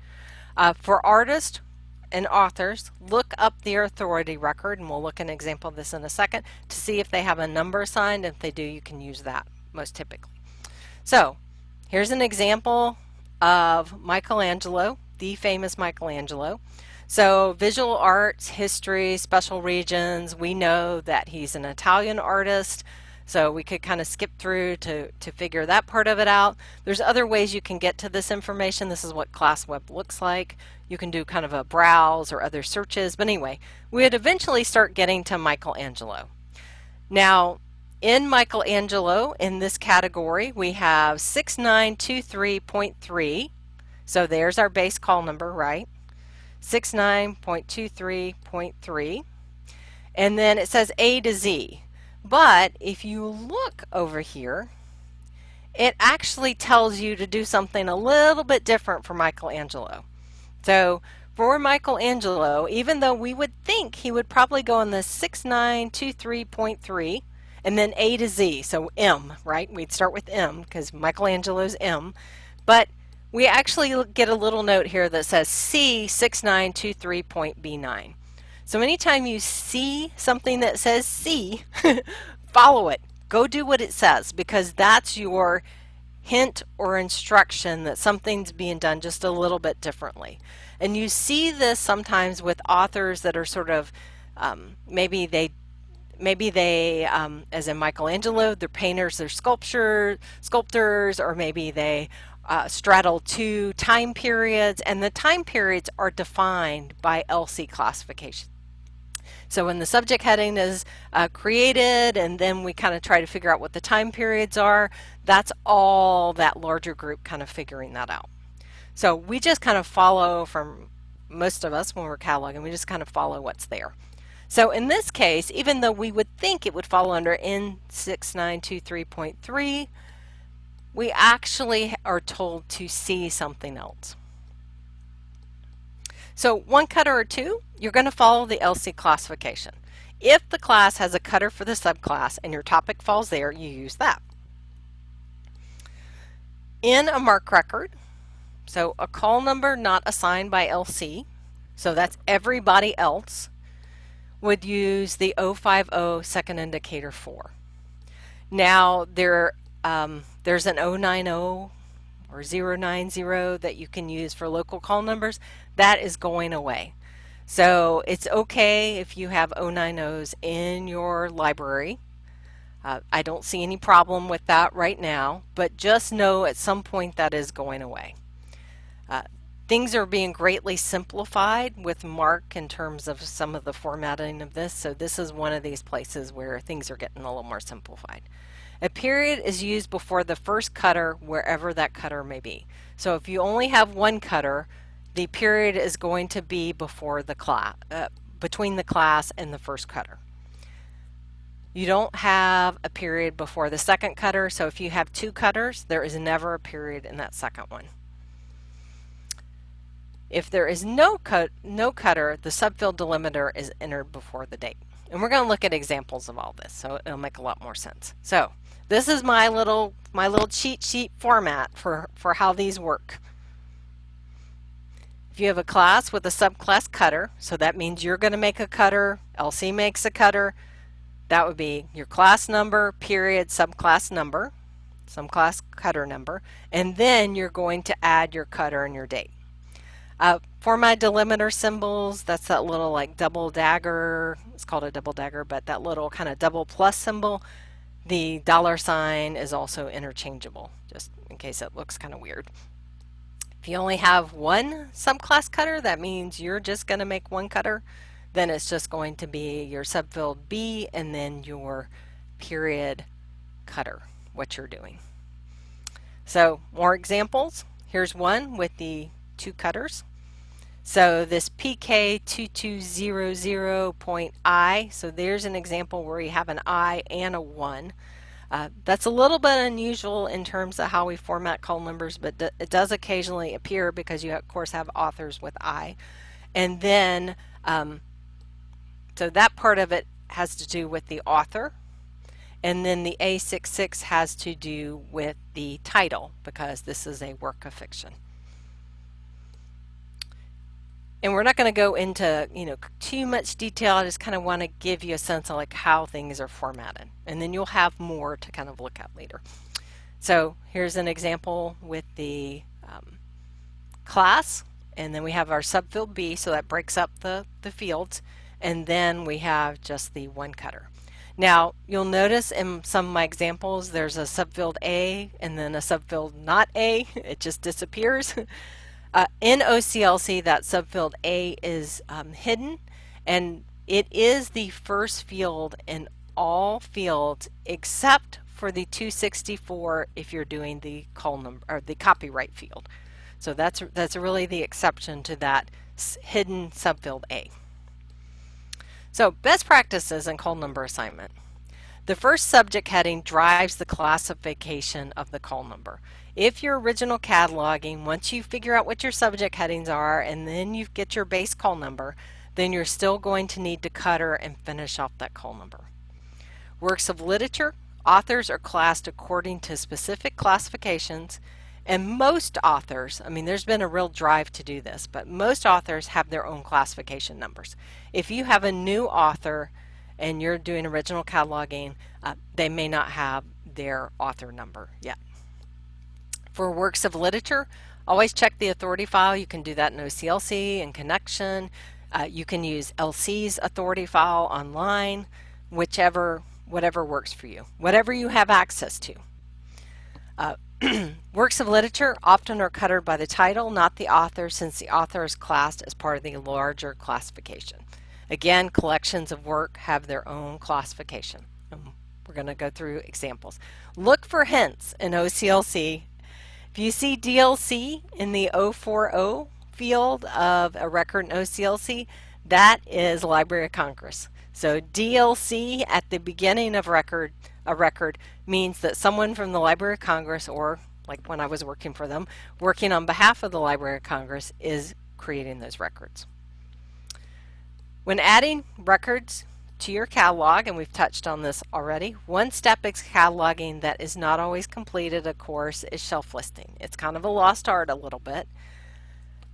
For artists and authors, look up their authority record, and we'll look at an example of this in a second to see if they have a number assigned. If they do, you can use that most typically. So here's an example of Michelangelo, the famous Michelangelo. So visual arts, history, special regions, we know that he's an Italian artist, so we could kind of skip through to figure that part of it out. There's other ways you can get to this information. This is what class web looks like. You can do kind of a browse or other searches, but anyway, we would eventually start getting to Michelangelo. Now, in Michelangelo, in this category, we have 6923.3, so there's our base call number, right? 69.23.3, and then it says A to Z. But if you look over here, it actually tells you to do something a little bit different for Michelangelo. So for Michelangelo, even though we would think he would probably go on the 6923.3 and then A to Z, so M, right? We'd start with M because Michelangelo's M, but we actually get a little note here that says C6923.B9. So anytime you see something that says C, follow it. Go do what it says, because that's your hint or instruction that something's being done just a little bit differently. And you see this sometimes with authors that are sort of maybe they, as in Michelangelo, they're painters, they're sculptors, or maybe they straddle two time periods, and the time periods are defined by LC classification. So when the subject heading is created, and then we kind of try to figure out what the time periods are, that's all that larger group kind of figuring that out. So we just kind of follow, from most of us when we're cataloging, we just kind of follow what's there. So in this case, even though we would think it would fall under N6923.3, we actually are told to see something else. So one cutter or two, you're going to follow the LC classification. If the class has a cutter for the subclass and your topic falls there, you use that. In a MARC record, so a call number not assigned by LC, so that's everybody else, would use the 050 second indicator 4. Now there's an 090 or 090 that you can use for local call numbers. That is going away. So it's okay if you have 090s in your library. I don't see any problem with that right now, but just know at some point that is going away. Things are being greatly simplified with MARC in terms of some of the formatting of this, so this is one of these places where things are getting a little more simplified. A period is used before the first cutter wherever that cutter may be. So if you only have one cutter, the period is going to be before the class, between the class and the first cutter. You don't have a period before the second cutter, so if you have two cutters, there is never a period in that second one. If there is no cutter, the subfield delimiter is entered before the date. And we're going to look at examples of all this, so it'll make a lot more sense. So this is my little cheat sheet format for how these work. If you have a class with a subclass cutter, so that means you're going to make a cutter, LC makes a cutter, that would be your class number, period, subclass number, subclass cutter number, and then you're going to add your cutter and your date. For my delimiter symbols, that's that little like double dagger, it's called a double dagger, but that little kind of double plus symbol, the $ is also interchangeable, just in case it looks kind of weird. If you only have one subclass cutter, that means you're just going to make one cutter, then it's just going to be your subfield B and then your period cutter, what you're doing. So more examples. Here's one with the two cutters. So this PK2200.I, so there's an example where you have an I and a 1. That's a little bit unusual in terms of how we format call numbers, but it does occasionally appear because you of course have authors with I. And then, so that part of it has to do with the author. And then the A66 has to do with the title because this is a work of fiction. And we're not going to go into, too much detail. I just kind of want to give you a sense of like how things are formatted. And then you'll have more to kind of look at later. So here's an example with the class. And then we have our subfield B, so that breaks up the fields. And then we have just the one cutter. Now, you'll notice in some of my examples, there's a subfield A and then a subfield not A. It just disappears. In OCLC, that subfield A is hidden, and it is the first field in all fields except for the 264 if you're doing the call number or the copyright field. So that's really the exception to that hidden subfield A. So best practices in call number assignment. The first subject heading drives the classification of the call number. If you're original cataloging, once you figure out what your subject headings are and then you get your base call number, then you're still going to need to cutter and finish off that call number. Works of literature, authors are classed according to specific classifications, and most authors, I mean there's been a real drive to do this, but most authors have their own classification numbers. If you have a new author and you're doing original cataloging, they may not have their author number yet. For works of literature, always check the authority file. You can do that in OCLC and Connection. You can use LC's authority file online, whatever works for you, whatever you have access to. Works of literature often are covered by the title, not the author, since the author is classed as part of the larger classification. Again, collections of work have their own classification. We're going to go through examples. Look for hints in OCLC. If you see DLC in the 040 field of a record in OCLC, that is Library of Congress. So DLC at the beginning of a record means that someone from the Library of Congress, or like when I was working for them, working on behalf of the Library of Congress, is creating those records. When adding records to your catalog, and we've touched on this already, one step in cataloging that is not always completed, of course, is shelf listing. It's kind of a lost art a little bit,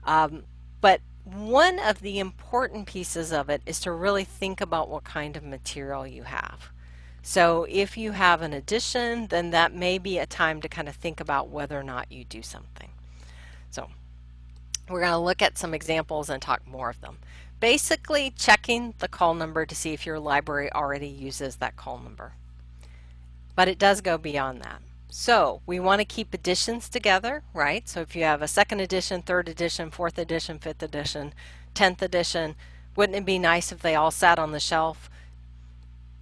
but one of the important pieces of it is to really think about what kind of material you have. So if you have an edition, then that may be a time to kind of think about whether or not you do something. So we're going to look at some examples and talk more of them. Basically, checking the call number to see if your library already uses that call number. But it does go beyond that. So we want to keep editions together, right? So if you have a second edition, third edition, fourth edition, fifth edition, 10th edition, wouldn't it be nice if they all sat on the shelf?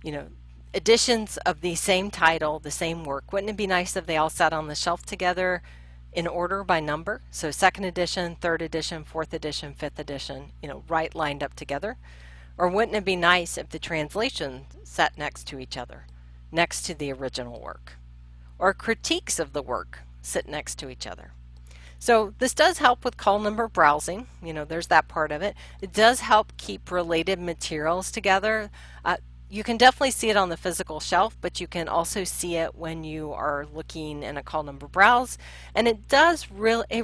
You know, editions of the same title, the same work, wouldn't it be nice if they all sat on the shelf together in order by number? So second edition, third edition, fourth edition, fifth edition, right lined up together. Or wouldn't it be nice if the translations sat next to each other, next to the original work? Or critiques of the work sit next to each other. So this does help with call number browsing. There's that part of it. It does help keep related materials together. You can definitely see it on the physical shelf, but you can also see it when you are looking in a call number browse, and it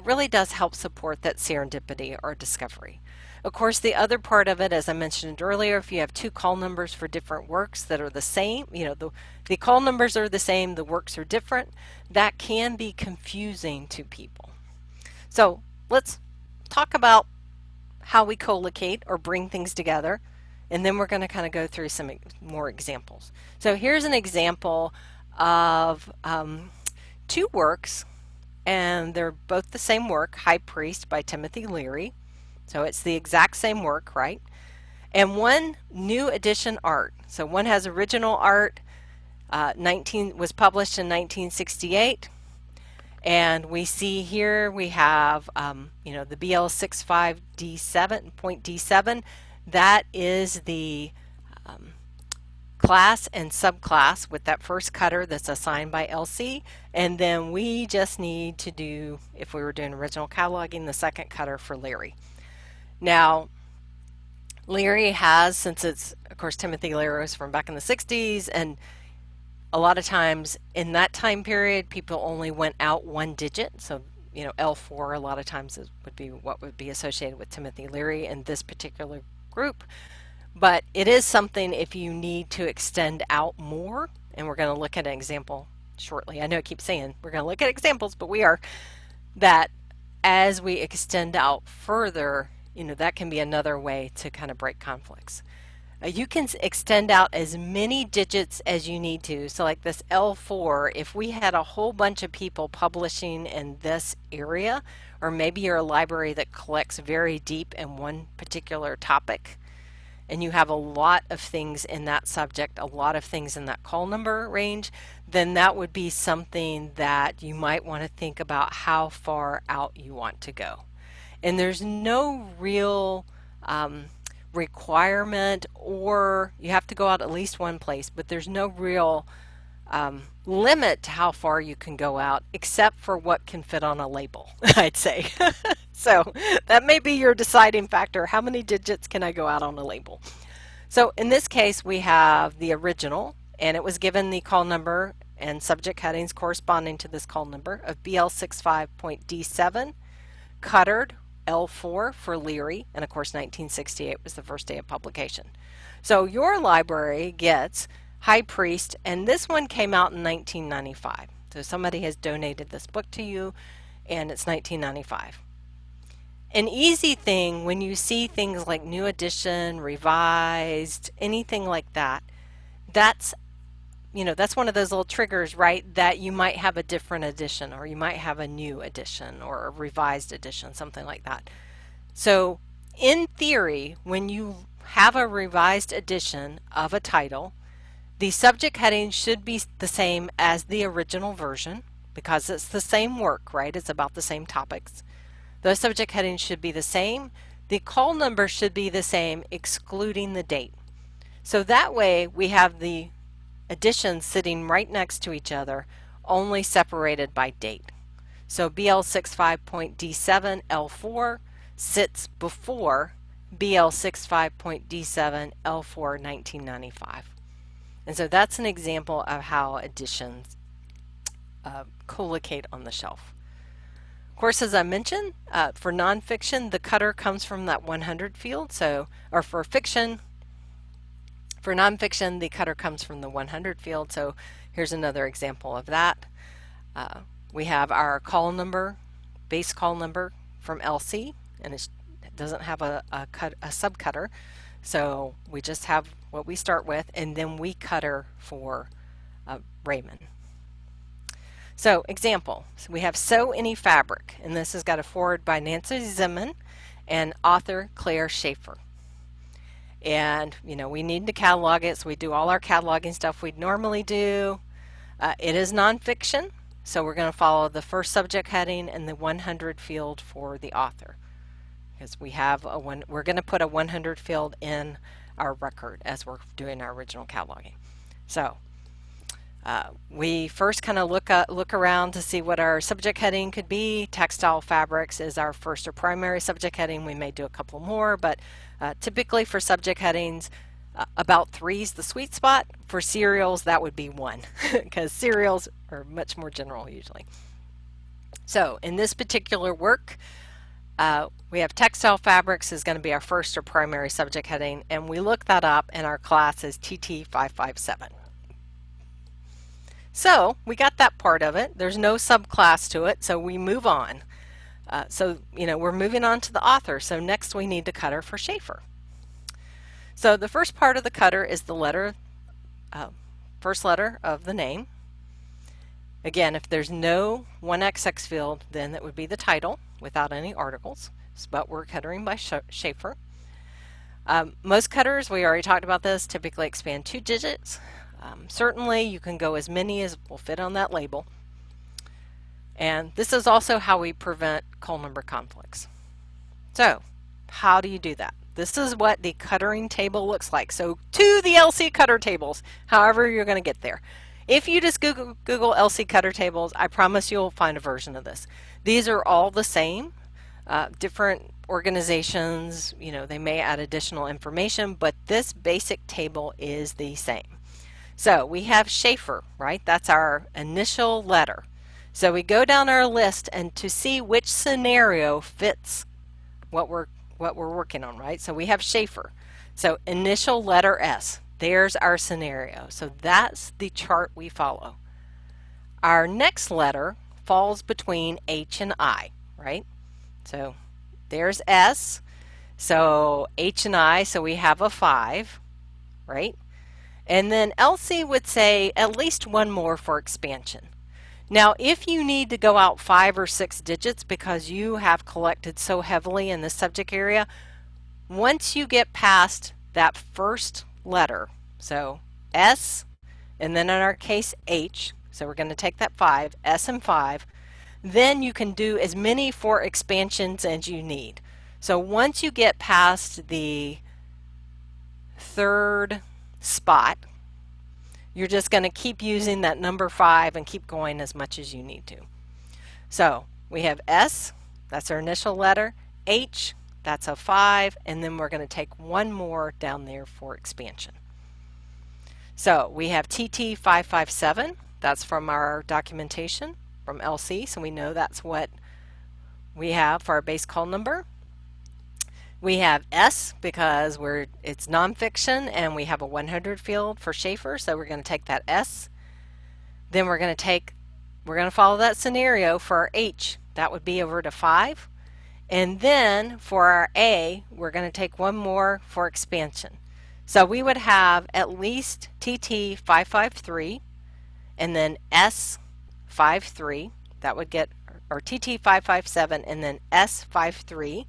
really does help support that serendipity or discovery. Of course, the other part of it, as I mentioned earlier, if you have two call numbers for different works that are the same, the call numbers are the same, the works are different, that can be confusing to people. So let's talk about how we co-locate or bring things together. And then we're going to kind of go through some more examples. So here's an example of two works, and they're both the same work, High Priest by Timothy Leary. So it's the exact same work, right? And one new edition art. So one has original art, was published in 1968. And we see here we have, the BL65D7.D7. That is the class and subclass with that first cutter that's assigned by LC, and then we just need to do, if we were doing original cataloging, the second cutter for Leary. Now, Leary has, since it's, of course, Timothy Leary is from back in the 60s, and a lot of times in that time period, people only went out one digit, so L4 a lot of times would be what would be associated with Timothy Leary in this particular group. But it is something if you need to extend out more, and we're going to look at an example shortly. I know I keep saying we're going to look at examples, but we are, that as we extend out further, that can be another way to kind of break conflicts. You can extend out as many digits as you need to. So like this L4, if we had a whole bunch of people publishing in this area, or maybe you're a library that collects very deep in one particular topic, and you have a lot of things in that subject, a lot of things in that call number range, then that would be something that you might want to think about how far out you want to go. And there's no real requirement, or you have to go out at least one place, but there's no real limit to how far you can go out, except for what can fit on a label, I'd say. So that may be your deciding factor. How many digits can I go out on a label? So in this case, we have the original, and it was given the call number and subject headings corresponding to this call number of BL65.D7, cuttered L4 for Leary, and of course 1968 was the first day of publication. So your library gets High Priest, and this one came out in 1995. So somebody has donated this book to you and it's $19.95. An easy thing when you see things like new edition, revised, anything like that, that's that's one of those little triggers, right? That you might have a different edition, or you might have a new edition or a revised edition, something like that. So in theory, when you have a revised edition of a title, the subject heading should be the same as the original version because it's the same work, right? It's about the same topics. Those subject headings should be the same. The call number should be the same, excluding the date. So that way we have the editions sitting right next to each other, only separated by date. So BL65.D7 L4 sits before BL65.D7 L4 1995. And so that's an example of how editions collocate on the shelf. Of course, as I mentioned, for nonfiction, the cutter comes from that 100 field. So, or for fiction, for nonfiction, the cutter comes from the 100 field. So here's another example of that. We have our call number, base call number from LC, and it doesn't have a subcutter. So we just have what we start with, and then we cutter for Raymond. So example, so we have Sew Any Fabric, and this has got a forward by Nancy Zimmern and author Claire Schaefer. And we need to catalog it, so we do all our cataloging stuff we'd normally do. It is nonfiction, so we're going to follow the first subject heading and the 100 field for the author, because we have we're going to put a 100 field in our record as we're doing our original cataloging. So we first kind of look around to see what our subject heading could be. Textile fabrics is our first or primary subject heading. We may do a couple more, but typically for subject headings, about 3 is the sweet spot. For cereals, that would be 1, because cereals are much more general usually. So in this particular work, we have textile fabrics is going to be our first or primary subject heading, and we look that up, and our class is TT557. So we got that part of it. There's no subclass to it, so we move on. So we're moving on to the author. So next we need to cutter for Schaefer. So the first part of the cutter is the letter, first letter of the name. Again, if there's no 1XX field, then that would be the title without any articles, but we're cuttering by Schaefer. Most cutters, we already talked about this, typically expand 2 digits. Certainly you can go as many as will fit on that label. And this is also how we prevent call number conflicts. So how do you do that? This is what the cuttering table looks like. So to the LC cutter tables, however you're going to get there. If you just Google LC cutter tables, I promise you'll find a version of this. These are all the same. Different organizations, they may add additional information, but this basic table is the same. So we have Schaefer, right? That's our initial letter. So we go down our list and to see which scenario fits what we're working on, right? So we have Schaefer. So initial letter S. There's our scenario. So that's the chart we follow. Our next letter falls between H and I, right? So there's S. So H and I, so we have a 5, right? And then LC would say at least 1 more for expansion. Now, if you need to go out 5 or 6 digits because you have collected so heavily in the subject area, once you get past that first letter, so S, and then in our case H, so we're going to take that 5, S and 5, then you can do as many for expansions as you need. So once you get past the third spot, you're just going to keep using that number 5 and keep going as much as you need to. So we have S, that's our initial letter, H, that's a 5, and then we're going to take 1 more down there for expansion. So we have TT557, that's from our documentation from LC, so we know that's what we have for our base call number. We have S because it's nonfiction and we have a 100 field for Schaefer, so we're going to take that S. Then we're going to take we're going to follow that scenario for our H. That would be over to 5. And then for our A, we're going to take one more for expansion. So we would have at least TT 553 and then S53. That would get, or TT 557 and then S53.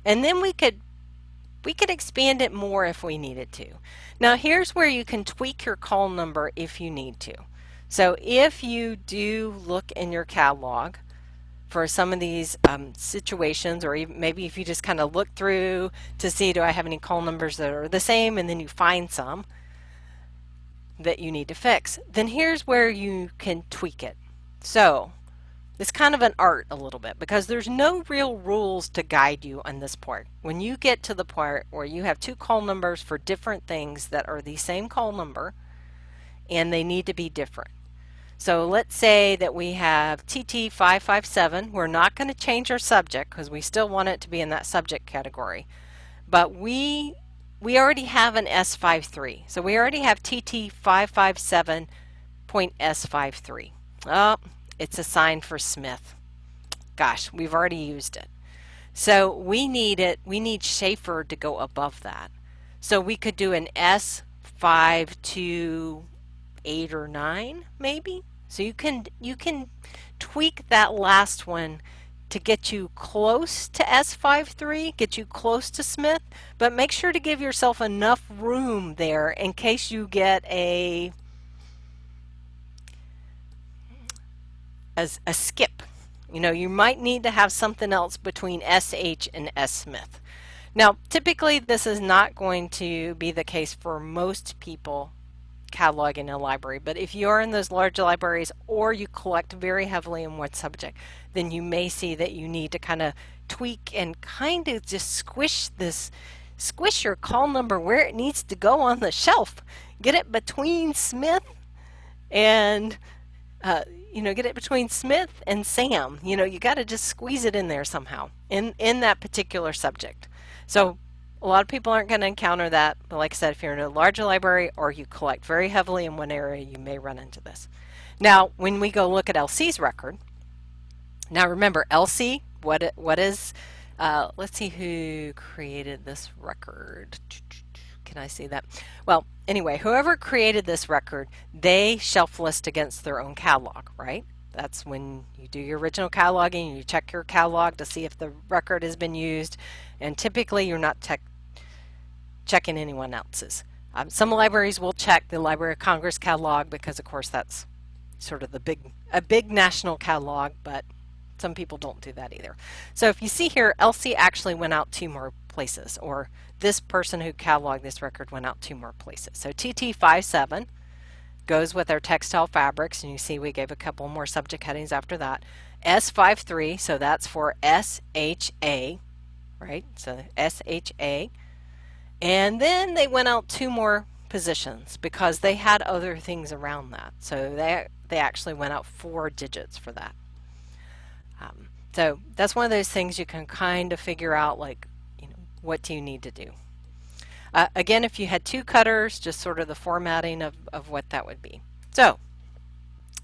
And then we could expand it more if we needed to. Now here's where you can tweak your call number if you need to. So if you do look in your catalog for some of these situations, or even maybe if you just kind of look through to see, do I have any call numbers that are the same, and then you find some that you need to fix, then here's where you can tweak it. So it's kind of an art a little bit, because there's no real rules to guide you on this part. When you get to the part where you have two call numbers for different things that are the same call number and they need to be different. So let's say that we have TT 557. We're not going to change our subject because we still want it to be in that subject category. But we already have an S53. So we already have TT 557.S53. Oh, it's assigned for Smith. Gosh, we've already used it. So we need Schaefer to go above that. So we could do an S528 or 9 maybe. So you can tweak that last one to get you close to S53, get you close to Smith, but make sure to give yourself enough room there in case you get a skip. You know, you might need to have something else between SH and S Smith. Now, typically this is not going to be the case for most people cataloging a library, but if you are in those large libraries or you collect very heavily in one subject, then you may see that you need to kind of tweak and kind of just squish your call number where it needs to go on the shelf. Get it between Smith and get it between Smith and Sam. You know, you got to just squeeze it in there somehow in that particular subject. So a lot of people aren't going to encounter that, but like I said, if you're in a larger library or you collect very heavily in one area, you may run into this. Now, when we go look at LC's record, now remember LC, what is, let's see who created this record. Can I see that? Well, anyway, whoever created this record, they shelf list against their own catalog, right? That's when you do your original cataloging, you check your catalog to see if the record has been used, and typically you're not checking anyone else's. Some libraries will check the Library of Congress catalog because, of course, that's sort of a big national catalog, but some people don't do that either. So if you see here, LC actually went out 2 more places, or this person who cataloged this record went out 2 more places. So TT57 goes with our textile fabrics, and you see we gave a couple more subject headings after that. S53, so that's for SHA, right? So SHA. And then they went out 2 more positions because they had other things around that. So they actually went out 4 digits for that. So that's one of those things you can kind of figure out, like, what do you need to do? Again, if you had 2 cutters, just sort of the formatting of what that would be. So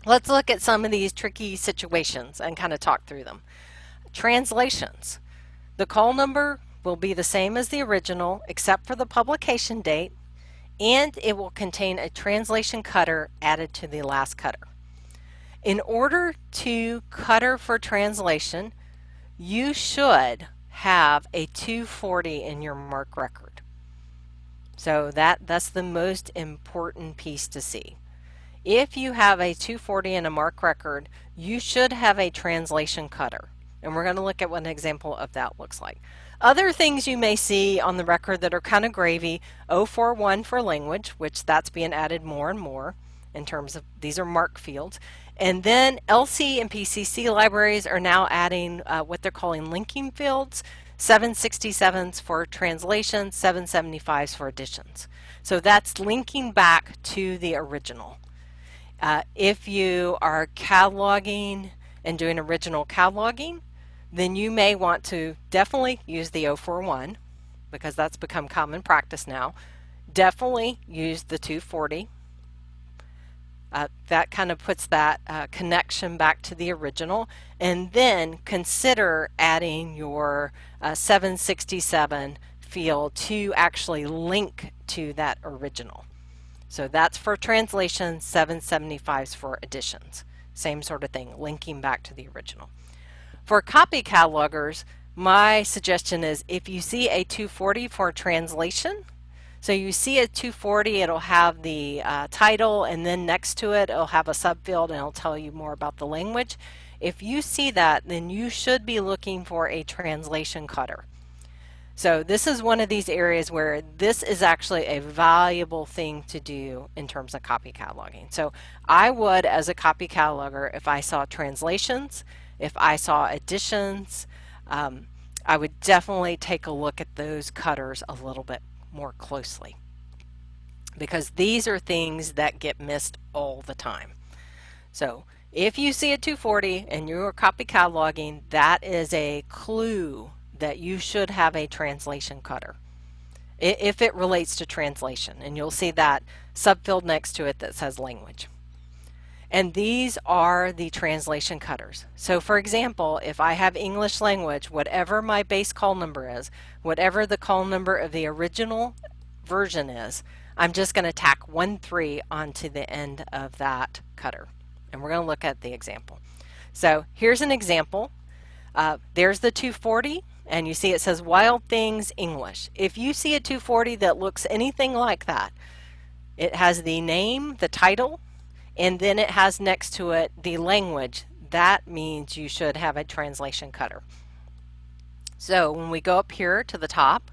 let's look at some of these tricky situations and kind of talk through them. Translations. The call number will be the same as the original except for the publication date, and it will contain a translation cutter added to the last cutter. In order to cutter for translation, you should have a 240 in your MARC record. So that's the most important piece to see. If you have a 240 in a MARC record, you should have a translation cutter. And we're going to look at what an example of that looks like. Other things you may see on the record that are kind of gravy, 041 for language, which that's being added more and more in terms of these are MARC fields. And then LC and PCC libraries are now adding what they're calling linking fields, 767s for translations, 775s for additions. So that's linking back to the original. If you are cataloging and doing original cataloging, then you may want to definitely use the 041 because that's become common practice now. Definitely use the 240. That kind of puts that connection back to the original. And then consider adding your 767 field to actually link to that original. So that's for translation, 775s for editions. Same sort of thing, linking back to the original. For copy catalogers, my suggestion is if you see a 240 for translation, so you see a 240, it'll have the title, and then next to it, it'll have a subfield and it'll tell you more about the language. If you see that, then you should be looking for a translation cutter. So this is one of these areas where this is actually a valuable thing to do in terms of copy cataloging. So I would, as a copy cataloger, if I saw translations, if I saw editions, I would definitely take a look at those cutters a little bit more closely, because these are things that get missed all the time. So if you see a 240 and you're copy cataloging, that is a clue that you should have a translation cutter if it relates to translation, and you'll see that subfield next to it that says language. And these are the translation cutters. So for example, if I have English language, whatever my base call number is, whatever the call number of the original version is, I'm just going to tack 13 onto the end of that cutter. And we're going to look at the example. So here's an example. There's the 240, and you see it says Wild Things English. If you see a 240 that looks anything like that, it has the name, the title, and then it has next to it the language. That means you should have a translation cutter. So when we go up here to the top,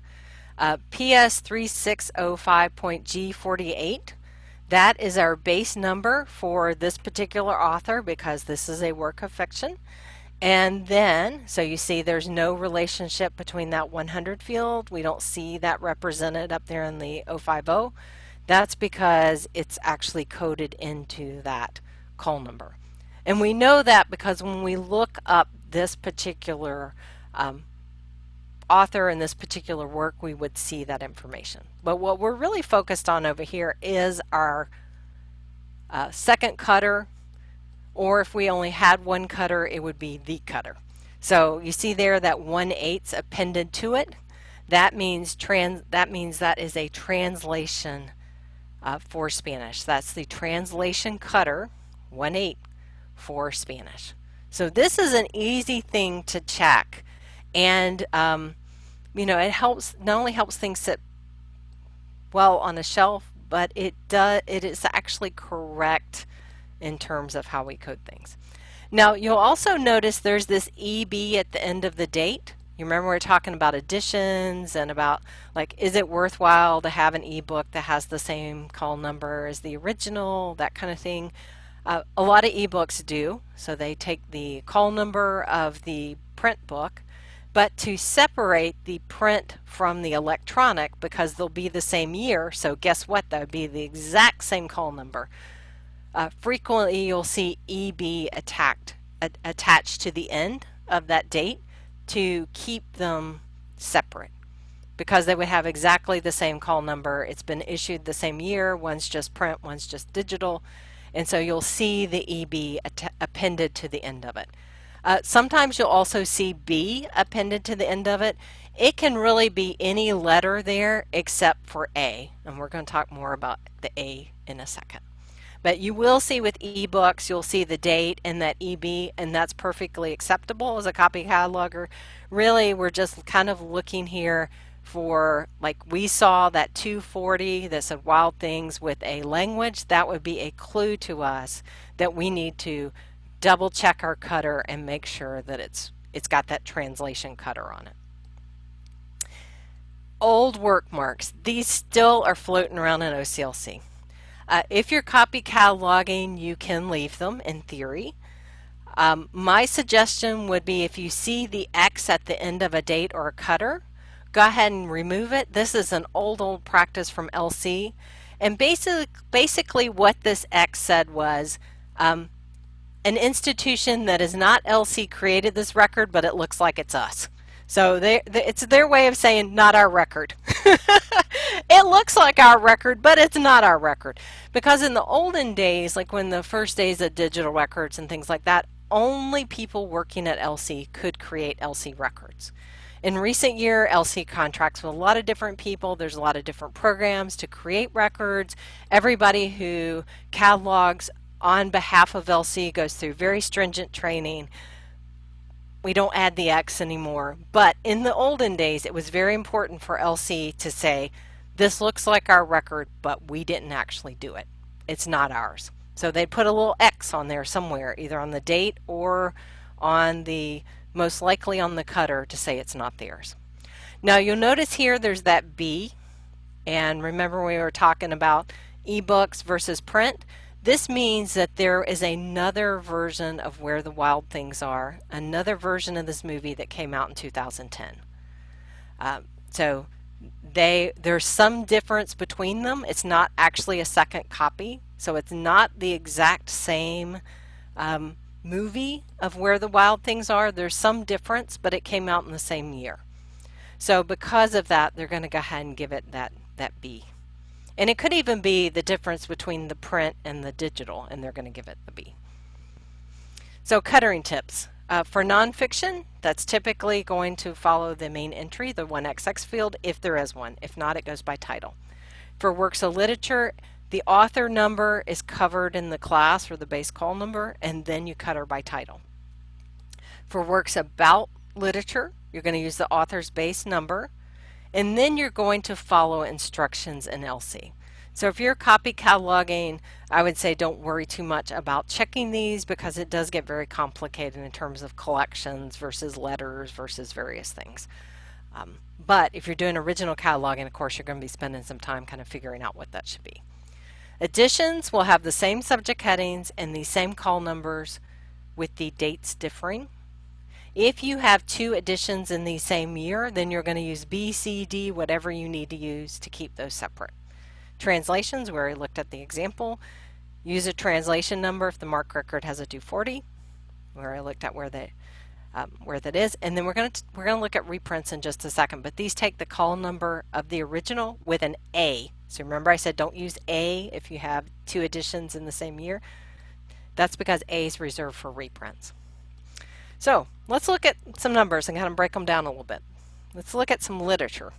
PS 3605.G48, that is our base number for this particular author because this is a work of fiction. And then, so you see there's no relationship between that 100 field. We don't see that represented up there in the 050. That's because it's actually coded into that call number. And we know that because when we look up this particular author in this particular work, we would see that information. But what we're really focused on over here is our second cutter, or if we only had one cutter, it would be the cutter. So you see there that 1/8 appended to it. That means that is a translation for Spanish. That's the translation cutter, 1/8 for Spanish. So this is an easy thing to check, and you know, it helps, not only helps things sit well on a shelf, but it is actually correct in terms of how we code things. Now you'll also notice there's this EB at the end of the date. You remember we were talking about editions and about, like, is it worthwhile to have an ebook that has the same call number as the original, that kind of thing. A lot of ebooks do, so they take the call number of the print book, but to separate the print from the electronic, because they'll be the same year, so guess what, that would be the exact same call number. Frequently you'll see EB attached to the end of that date to keep them separate, because they would have exactly the same call number. It's been issued the same year. One's just print, one's just digital, and so you'll see the EB appended to the end of it. Sometimes you'll also see B appended to the end of it. It can really be any letter there except for A, and we're going to talk more about the A in a second. But you will see with ebooks, you'll see the date and that EB, and that's perfectly acceptable as a copy cataloger. Really, we're just kind of looking here for, like we saw that 240 that said Wild Things with a language. That would be a clue to us that we need to double check our cutter and make sure that it's got that translation cutter on it. Old work marks, these still are floating around in OCLC. If you're copy cataloging, you can leave them in theory. My suggestion would be, if you see the X at the end of a date or a cutter, go ahead and remove it. This is an old practice from LC, and basically what this X said was an institution that is not LC created this record, but it looks like it's us. So it's their way of saying not our record. It looks like our record, but it's not our record. Because in the olden days, like when the first days of digital records and things like that, only people working at LC could create LC records. In recent year, LC contracts with a lot of different people. There's a lot of different programs to create records. Everybody who catalogs on behalf of LC goes through very stringent training. We don't add the X anymore. But in the olden days, it was very important for LC to say, this looks like our record, but we didn't actually do it. It's not ours. So they'd put a little X on there somewhere, either on the date or on the, most likely on the cutter, to say it's not theirs. Now you'll notice here there's that B, and remember we were talking about ebooks versus print. This means that there is another version of Where the Wild Things Are, another version of this movie that came out in 2010. So there's some difference between them. It's not actually a second copy, so it's not the exact same movie of Where the Wild Things Are. There's some difference, but it came out in the same year. So because of that, they're going to go ahead and give it that B. And it could even be the difference between the print and the digital, and they're going to give it the B. So cuttering tips. For nonfiction, that's typically going to follow the main entry, the 1XX field, if there is one. If not, it goes by title. For works of literature, the author number is covered in the class or the base call number, and then you cutter by title. For works about literature, you're going to use the author's base number, and then you're going to follow instructions in LC. So if you're copy cataloging, I would say don't worry too much about checking these, because it does get very complicated in terms of collections versus letters versus various things. But if you're doing original cataloging, of course, you're going to be spending some time kind of figuring out what that should be. Editions will have the same subject headings and the same call numbers with the dates differing. If you have two editions in the same year, then you're going to use B, C, D, whatever you need to use to keep those separate. Translations, where I looked at the example, use a translation number if the MARC record has a 240, where I looked at where that is, and then we're going to look at reprints in just a second. But these take the call number of the original with an A. So remember I said don't use A if you have two editions in the same year. That's because A is reserved for reprints. So let's look at some numbers and kind of break them down a little bit. Let's look at some literature.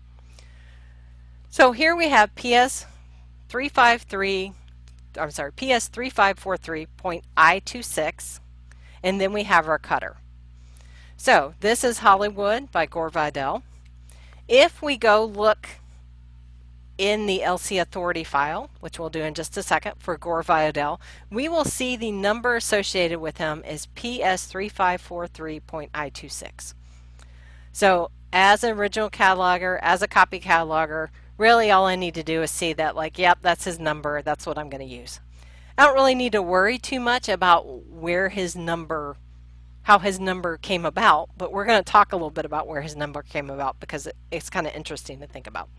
So here we have PS 3543.I26, and then we have our cutter. So this is Hollywood by Gore Vidal. If we go look in the LC Authority file, which we'll do in just a second, for Gore Vidal, we will see the number associated with him is PS 3543.I26. So as an original cataloger, as a copy cataloger, really all I need to do is see that, like, yep, that's his number, that's what I'm going to use. I don't really need to worry too much about where his number, how his number came about, but we're going to talk a little bit about where his number came about, because it's kind of interesting to think about.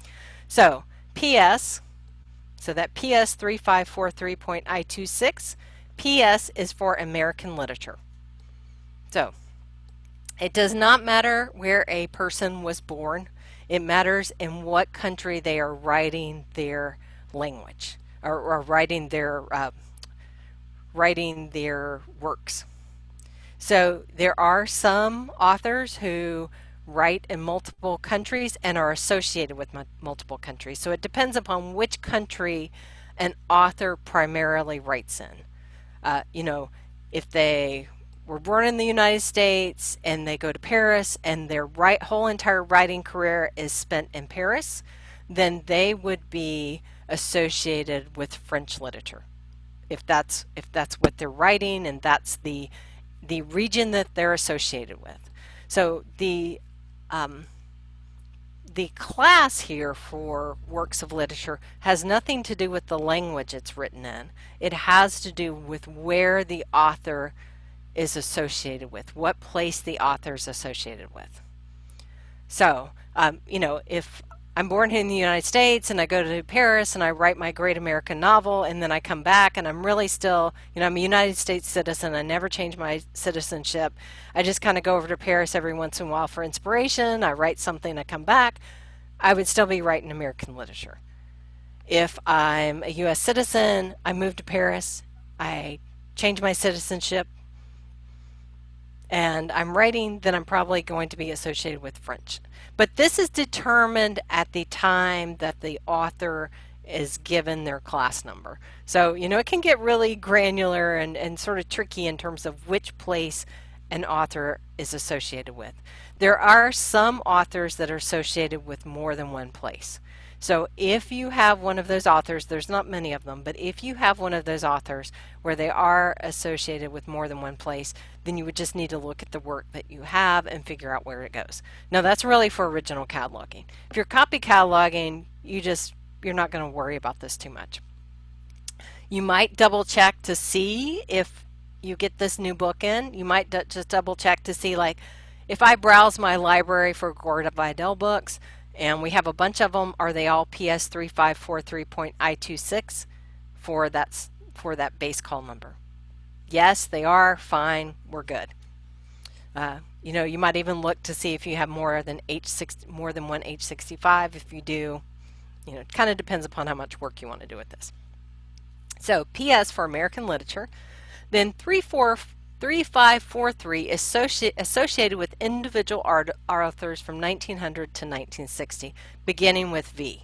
So PS, so that PS 3543.I26, PS is for American literature. So it does not matter where a person was born. It matters in what country they are writing their language, or writing their works. So there are some authors who write in multiple countries and are associated with multiple countries. So it depends upon which country an author primarily writes in. You know, if they were born in the United States and they go to Paris and their whole entire writing career is spent in Paris, then they would be associated with French literature. If that's what they're writing and that's the region that they're associated with. So the class here for works of literature has nothing to do with the language it's written in. It has to do with where the author is associated with, what place the author is associated with. So, you know, if I'm born here in the United States and I go to Paris and I write my great American novel, and then I come back and I'm really still, you know, I'm a United States citizen, I never change my citizenship, I just kind of go over to Paris every once in a while for inspiration, I write something, I come back, I would still be writing American literature. If I'm a US citizen, I move to Paris, I change my citizenship, and I'm writing, then I'm probably going to be associated with French. But this is determined at the time that the author is given their class number. So, it can get really granular and sort of tricky in terms of which place an author is associated with. There are some authors that are associated with more than one place. So if you have one of those authors, there's not many of them, but if you have one of those authors where they are associated with more than one place, then you would just need to look at the work that you have and figure out where it goes. Now that's really for original cataloging. If you're copy cataloging, you're not going to worry about this too much. You might double check to see if you get this new book in. You might just double check to see, like, if I browse my library for Gore Vidal books, and we have a bunch of them, are they all PS3543.I26 for that base call number? Yes, they are. Fine, we're good. You might even look to see if you have more than one H65. If you do, it kind of depends upon how much work you want to do with this. So PS for American literature, then 3543 is associated with individual authors from 1900 to 1960, beginning with V.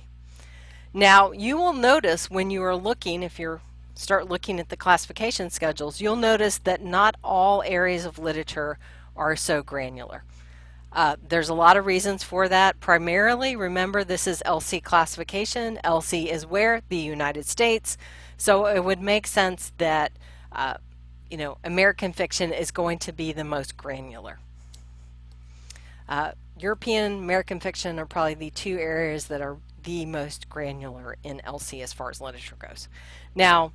Now, you will notice when you are looking, if you start looking at the classification schedules, you'll notice that not all areas of literature are so granular. There's a lot of reasons for that. Primarily, remember, this is LC classification. LC is where? The United States. So it would make sense that American fiction is going to be the most granular. European American fiction are probably the two areas that are the most granular in LC as far as literature goes. Now,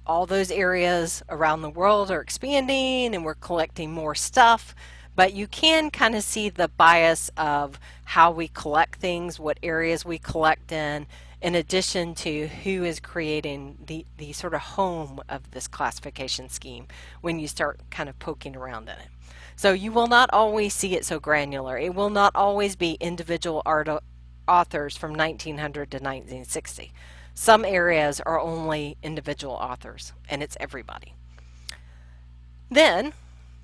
all those areas around the world are expanding and we're collecting more stuff, but you can kind of see the bias of how we collect things, what areas we collect in addition to who is creating the sort of home of this classification scheme when you start kind of poking around in it. So you will not always see it so granular. It will not always be individual authors from 1900 to 1960. Some areas are only individual authors, and it's everybody. Then,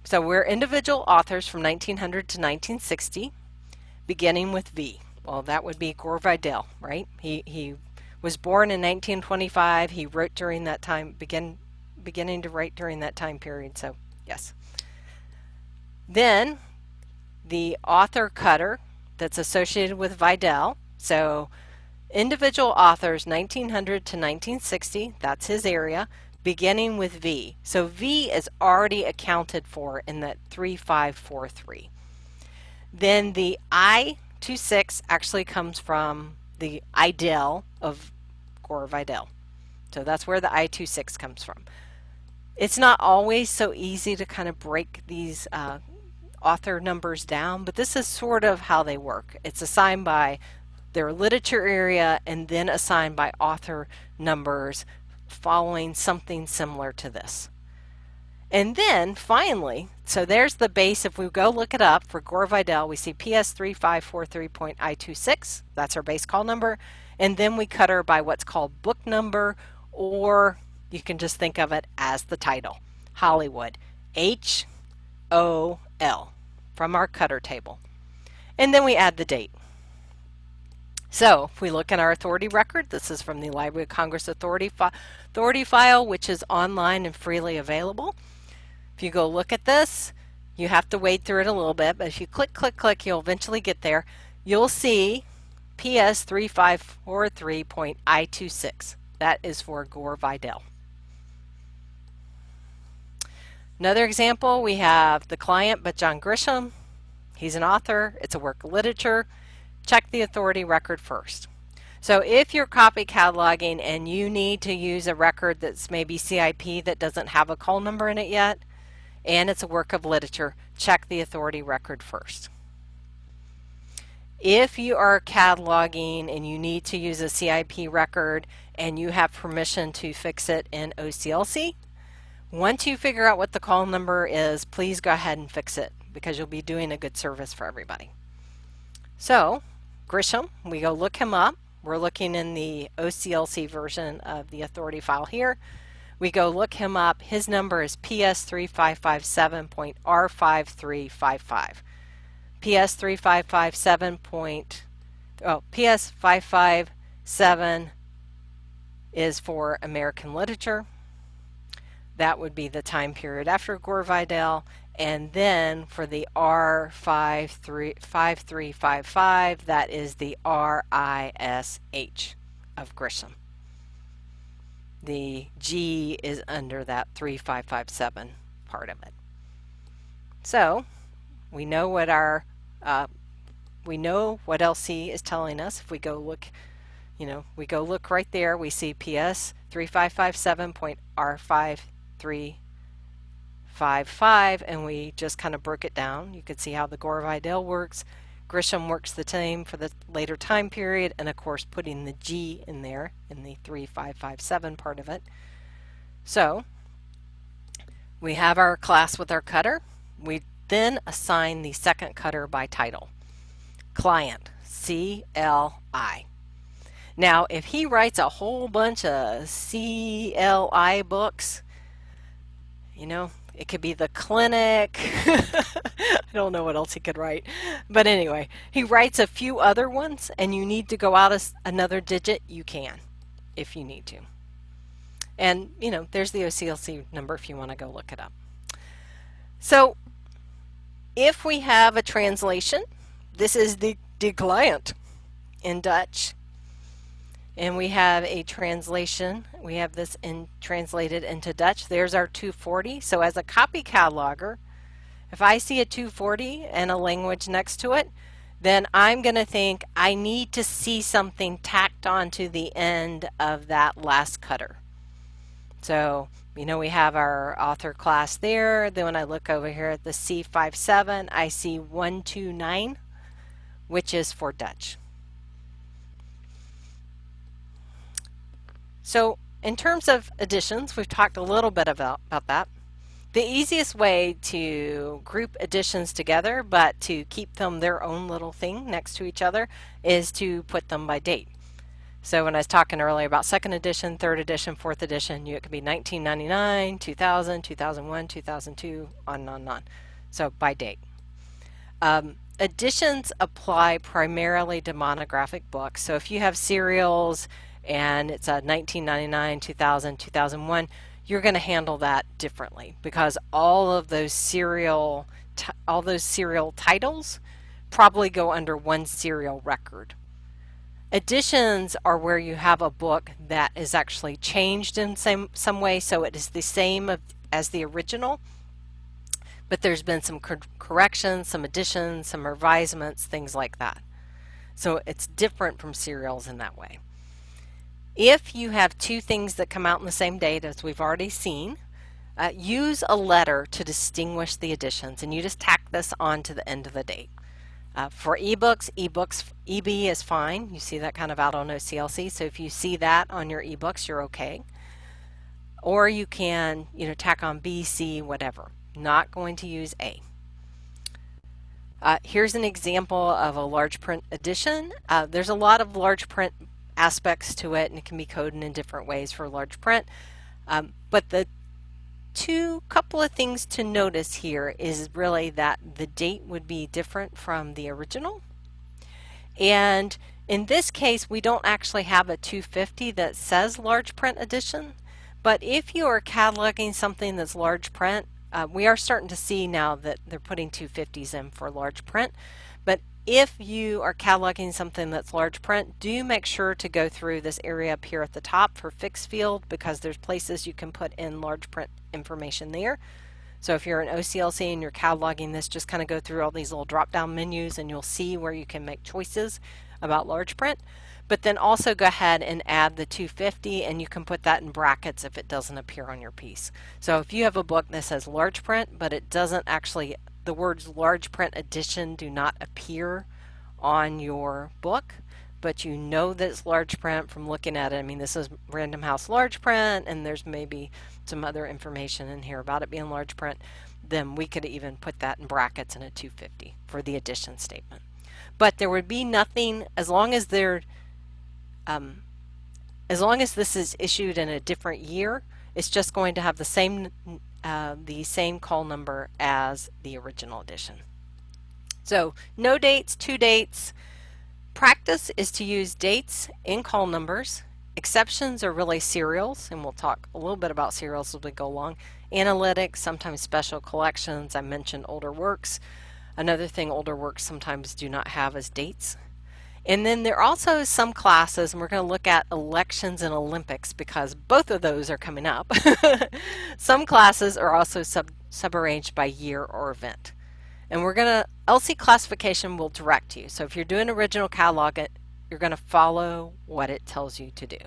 so we're individual authors from 1900 to 1960, beginning with V. Well, that would be Gore Vidal, right? He was born in 1925. He wrote during that time, beginning to write during that time period, so yes. Then the author cutter that's associated with Vidal, so individual authors 1900 to 1960, that's his area, beginning with V. So V is already accounted for in that 3543. Then the I26 actually comes from the IDEL of Gore Vidal. So that's where the I26 comes from. It's not always so easy to kind of break these author numbers down, but this is sort of how they work. It's assigned by their literature area and then assigned by author numbers following something similar to this. And then finally, so there's the base. If we go look it up for Gore Vidal, we see PS3543.I26. That's our base call number. And then we cut her by what's called book number, or you can just think of it as the title, Hollywood, HOL, from our cutter table. And then we add the date. So if we look in our authority record, this is from the Library of Congress authority file, which is online and freely available. If you go look at this, you have to wade through it a little bit, but if you click, you'll eventually get there. You'll see PS3543.I26. That is for Gore Vidal. Another example, we have The Client by John Grisham. He's an author. It's a work of literature. Check the authority record first. So if you're copy cataloging and you need to use a record that's maybe CIP that doesn't have a call number in it yet, and it's a work of literature, check the authority record first. If you are cataloging and you need to use a CIP record and you have permission to fix it in OCLC, once you figure out what the call number is, please go ahead and fix it because you'll be doing a good service for everybody. So, Grisham, we go look him up. we're looking in the OCLC version of the authority file here. We go look him up. His number is PS3557.R5355. PS557 is for American literature. That would be the time period after Gore Vidal. And then for the R5355, that is the RISH of Grisham. The G is under that 3557 part of it. So we know what our what LC is telling us. If we go look, we go look right there, we see PS 3557.R5355, and we just kind of broke it down. You could see how the Gore Vidal works. Grisham works the same for the later time period, and of course putting the G in there in the 3557 part of it. So we have our class with our cutter. We then assign the second cutter by title. Client, CLI. Now, if he writes a whole bunch of CLI books, it could be the clinic. I don't know what else he could write. But anyway, he writes a few other ones and you need to go out another digit, you can, if you need to. And, there's the OCLC number if you want to go look it up. So, if we have a translation, this is the client in Dutch. And we have a translation. We have this translated into Dutch. There's our 240. So as a copy cataloger, if I see a 240 and a language next to it, then I'm going to think I need to see something tacked on to the end of that last cutter. So, we have our author class there. Then when I look over here at the C57, I see 129, which is for Dutch. So in terms of additions, we've talked a little bit about that. The easiest way to group additions together, but to keep them their own little thing next to each other, is to put them by date. So when I was talking earlier about second edition, third edition, fourth edition, it could be 1999, 2000, 2001, 2002, on and on and on. So by date. Additions apply primarily to monographic books. So if you have serials and it's a 1999, 2000, 2001, you're going to handle that differently because all those serial titles probably go under one serial record. Additions are where you have a book that is actually changed in some way, so it is the same as the original, but there's been some corrections, some additions, some revisements, things like that. So it's different from serials in that way. If you have two things that come out in the same date, as we've already seen, use a letter to distinguish the editions, and you just tack this on to the end of the date. For ebooks, EB is fine. You see that kind of out on OCLC, so if you see that on your ebooks, you're okay. Or you can, tack on B, C, whatever. Not going to use A. Here's an example of a large print edition. There's a lot of large print aspects to it, and it can be coded in different ways for large print. But the couple of things to notice here is really that the date would be different from the original. And in this case, we don't actually have a 250 that says large print edition. But if you are cataloging something that's large print, we are starting to see now that they're putting 250s in for large print. But if you are cataloging something that's large print, do make sure to go through this area up here at the top for fixed field, because there's places you can put in large print information there. So if you're an OCLC and you're cataloging this, just kind of go through all these little drop down menus and you'll see where you can make choices about large print. But then also go ahead and add the 250, and you can put that in brackets if it doesn't appear on your piece. So if you have a book that says large print, but it doesn't actually, the words large print edition do not appear on your book, but you know that it's large print from looking at it. I mean, this is Random House large print, and there's maybe some other information in here about it being large print, then we could even put that in brackets in a 250 for the edition statement. But there would be nothing, as long as they're as long as this is issued in a different year, it's just going to have the same call number as the original edition. So no dates, two dates. Practice is to use dates in call numbers. Exceptions are really serials, and we'll talk a little bit about serials as we go along. Analytics, sometimes special collections. I mentioned older works. Another thing older works sometimes do not have is dates. And then there are also some classes, and we're going to look at elections and Olympics because both of those are coming up. Some classes are also subarranged by year or event. And LC classification will direct you. So if you're doing original catalog, you're going to follow what it tells you to do.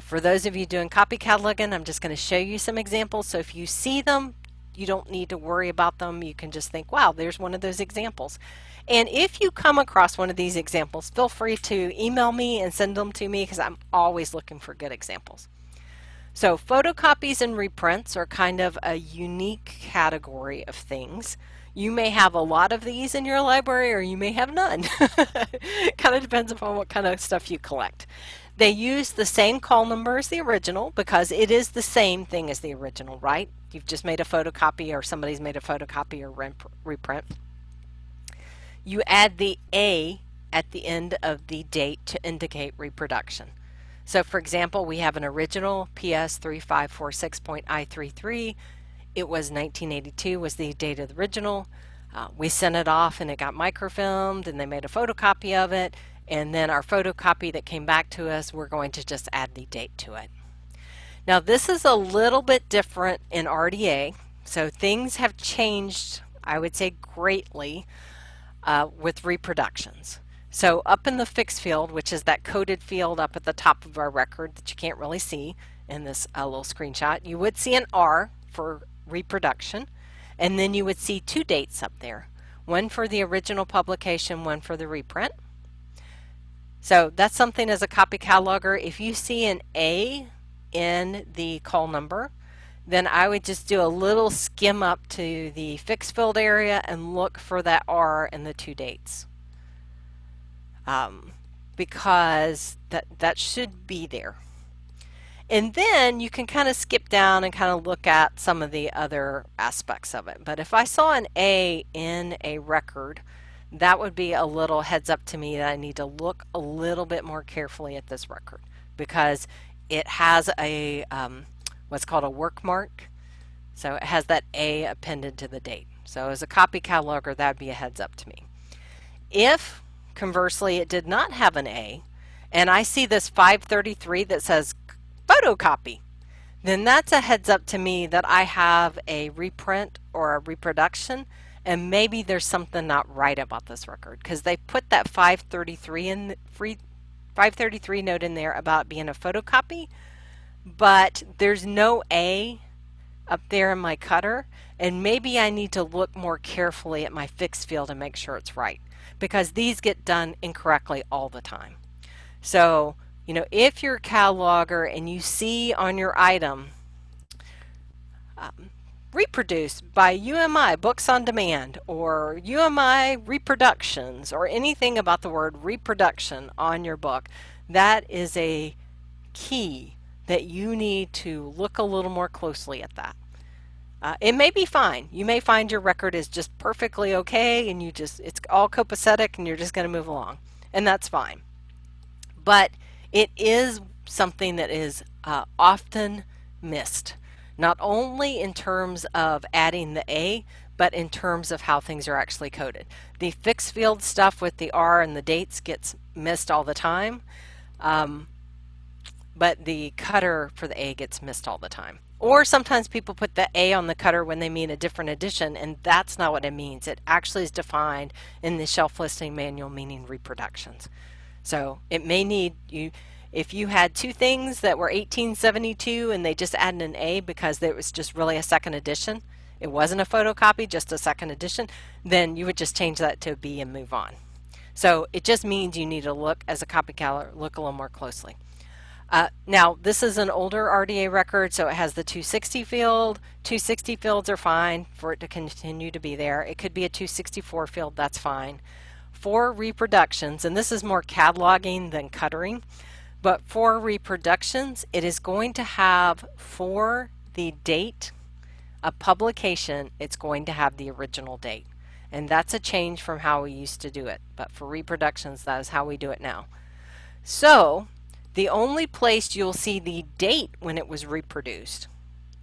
For those of you doing copy cataloging, I'm just going to show you some examples. So if you see them, you don't need to worry about them. You can just think, wow, there's one of those examples. And if you come across one of these examples, feel free to email me and send them to me because I'm always looking for good examples. So photocopies and reprints are kind of a unique category of things. You may have a lot of these in your library or you may have none. Kind of depends upon what kind of stuff you collect. They use the same call number as the original because it is the same thing as the original, right? You've just made a photocopy or somebody's made a photocopy or reprint. You add the A at the end of the date to indicate reproduction. So for example, we have an original PS 3546.I33. It was 1982 was the date of the original. We sent it off and it got microfilmed and they made a photocopy of it. And then our photocopy that came back to us, we're going to just add the date to it. Now this is a little bit different in RDA. So things have changed, I would say greatly, with reproductions. So up in the fixed field, which is that coded field up at the top of our record that you can't really see in this little screenshot, you would see an R for reproduction, and then you would see two dates up there, one for the original publication, one for the reprint. So that's something as a copy cataloger, if you see an A in the call number, then I would just do a little skim up to the fixed field area and look for that R and the two dates. Because that should be there. And then you can kind of skip down and kind of look at some of the other aspects of it. But if I saw an A in a record, that would be a little heads up to me that I need to look a little bit more carefully at this record because it has a what's called a work mark. So it has that A appended to the date. So as a copy cataloger, that would be a heads up to me. If conversely it did not have an A and I see this 533 that says photocopy, then that's a heads up to me that I have a reprint or a reproduction and maybe there's something not right about this record because they put that 533 note in there about being a photocopy, but there's no A up there in my cutter, and maybe I need to look more carefully at my fixed field and make sure it's right because these get done incorrectly all the time. So, you know, if you're a cataloger and you see on your item reproduced by UMI Books on Demand or UMI Reproductions or anything about the word reproduction on your book, that is a key that you need to look a little more closely at that. It may be fine. You may find your record is just perfectly okay and it's all copacetic and you're just going to move along, and that's fine. But it is something that is often missed, not only in terms of adding the A, but in terms of how things are actually coded. The fixed field stuff with the R and the dates gets missed all the time, but the cutter for the A gets missed all the time. Or sometimes people put the A on the cutter when they mean a different edition, and that's not what it means. It actually is defined in the shelf listing manual meaning reproductions. So it may need you, if you had two things that were 1872 and they just added an A because it was just really a second edition, it wasn't a photocopy, just a second edition, then you would just change that to a B and move on. So it just means you need to look, as a copy cataloger, look a little more closely. Now this is an older RDA record, so it has the 260 field. 260 fields are fine for it to continue to be there. It could be a 264 field, that's fine. for reproductions, and this is more cataloging than cuttering, but for reproductions, it is going to have for the date of publication, it's going to have the original date. And that's a change from how we used to do it. But for reproductions, that is how we do it now. So the only place you'll see the date when it was reproduced,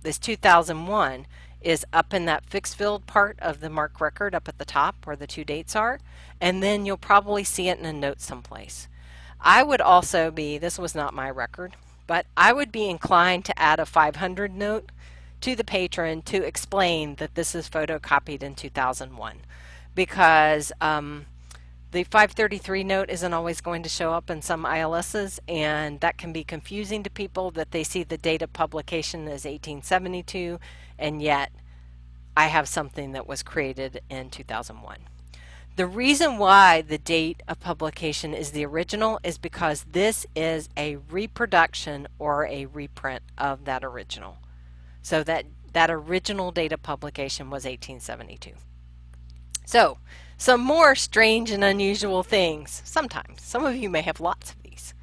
this 2001, is up in that fixed field part of the MARC record up at the top where the two dates are. And then you'll probably see it in a note someplace. I would also be, this was not my record, but I would be inclined to add a 500 note to the patron to explain that this is photocopied in 2001, because the 533 note isn't always going to show up in some ILSs, and that can be confusing to people that they see the date of publication as 1872, and yet I have something that was created in 2001. The reason why the date of publication is the original is because this is a reproduction or a reprint of that original. So that original date of publication was 1872. So some more strange and unusual things. Sometimes. Some of you may have lots of these.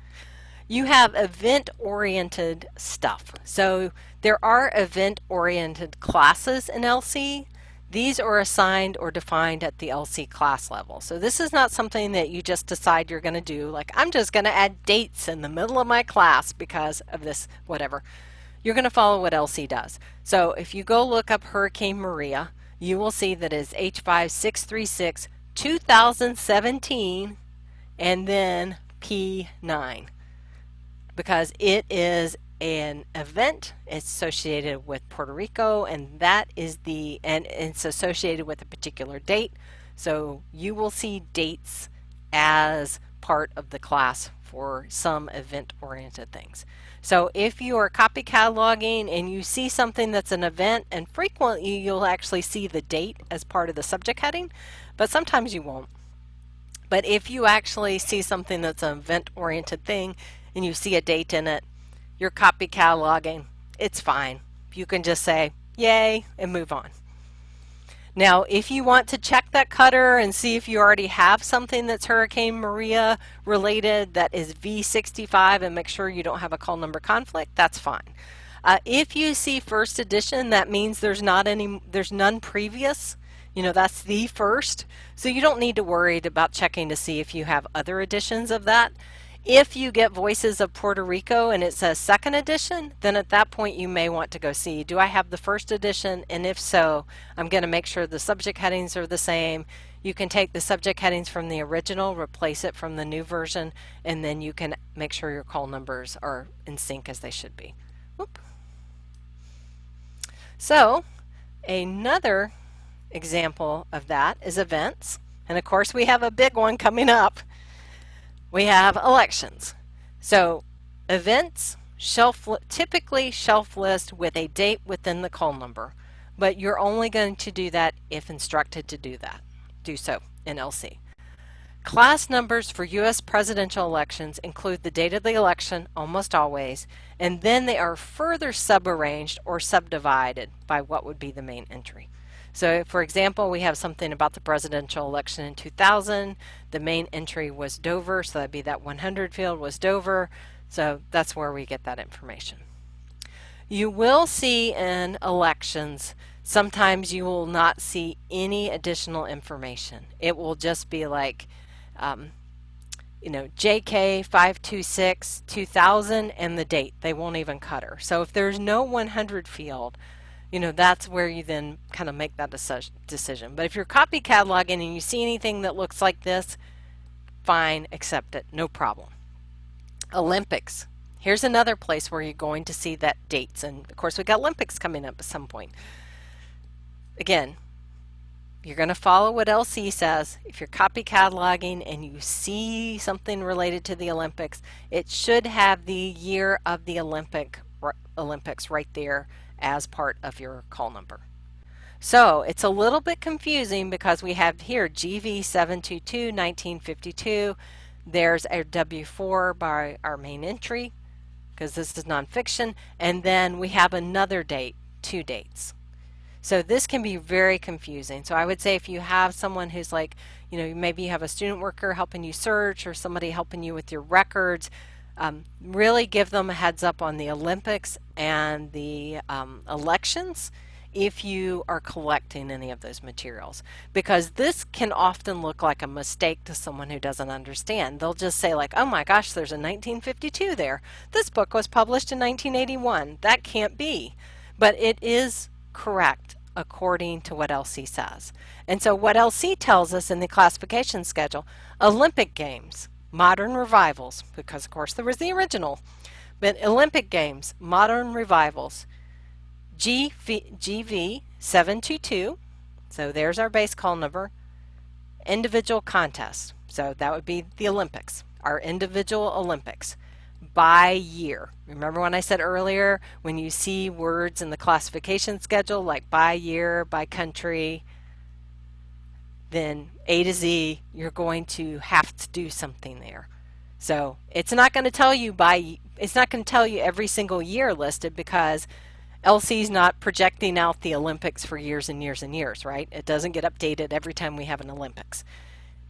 You have event-oriented stuff. So there are event-oriented classes in LC. These are assigned or defined at the LC class level. So this is not something that you just decide you're going to do, like I'm just going to add dates in the middle of my class because of this whatever. You're going to follow what LC does. So if you go look up Hurricane Maria, you will see that it's H5636 2017 and then P9, because it is an event. It's associated with Puerto Rico, and that is and it's associated with a particular date. So you will see dates as part of the class for some event-oriented things. So if you are copy cataloging and you see something that's an event, and frequently you'll actually see the date as part of the subject heading, but sometimes you won't. But if you actually see something that's an event-oriented thing and you see a date in it, you're copy cataloging, it's fine. You can just say, yay, and move on. Now, if you want to check that cutter and see if you already have something that's Hurricane Maria related that is V65 and make sure you don't have a call number conflict, that's fine. If you see first edition, that means there's none previous. You know, that's the first. So you don't need to worry about checking to see if you have other editions of that. If you get Voices of Puerto Rico and it says second edition, then at that point you may want to go see, do I have the first edition? And if so, I'm going to make sure the subject headings are the same. You can take the subject headings from the original, replace it from the new version, and then you can make sure your call numbers are in sync as they should be. Whoop. So another example of that is events. And of course we have a big one coming up. We have elections. So events, typically shelf list with a date within the call number, but you're only going to do that if instructed to do so in LC. Class numbers for U.S. presidential elections include the date of the election almost always, and then they are further subarranged or subdivided by what would be the main entry. So for example, we have something about the presidential election in 2000. The main entry was Dover, so that'd be that 100 field was Dover. So that's where we get that information. You will see in elections, sometimes you will not see any additional information. It will just be like, you know, JK 526 2000 and the date. They won't even cutter. So if there's no 100 field, you know, that's where you then kind of make that decision. But if you're copy cataloging and you see anything that looks like this, fine, accept it, no problem. Olympics. Here's another place where you're going to see that dates. And of course, we got Olympics coming up at some point. Again, you're going to follow what LC says. If you're copy cataloging and you see something related to the Olympics, it should have the year of the Olympics right there as part of your call number. So it's a little bit confusing because we have here GV 722 1952. There's our W4 by our main entry because this is nonfiction, and then we have another date, two dates. So this can be very confusing. So I would say if you have someone who's like, maybe you have a student worker helping you search or somebody helping you with your records, really give them a heads up on the Olympics and the elections if you are collecting any of those materials, because this can often look like a mistake to someone who doesn't understand. They'll just say like, oh my gosh, there's a 1952 there. This book was published in 1981. That can't be. But it is correct according to what LC says. And so what LC tells us in the classification schedule, Olympic Games, modern revivals, because of course there was the original, but Olympic Games, modern revivals, GV 722, so there's our base call number, individual contest, so that would be the Olympics, our individual Olympics, by year. Remember when I said earlier, when you see words in the classification schedule like by year, by country, then A to Z, you're going to have to do something there. So it's not going to tell you every single year listed, because LC's not projecting out the Olympics for years and years and years, right? It doesn't get updated every time we have an Olympics.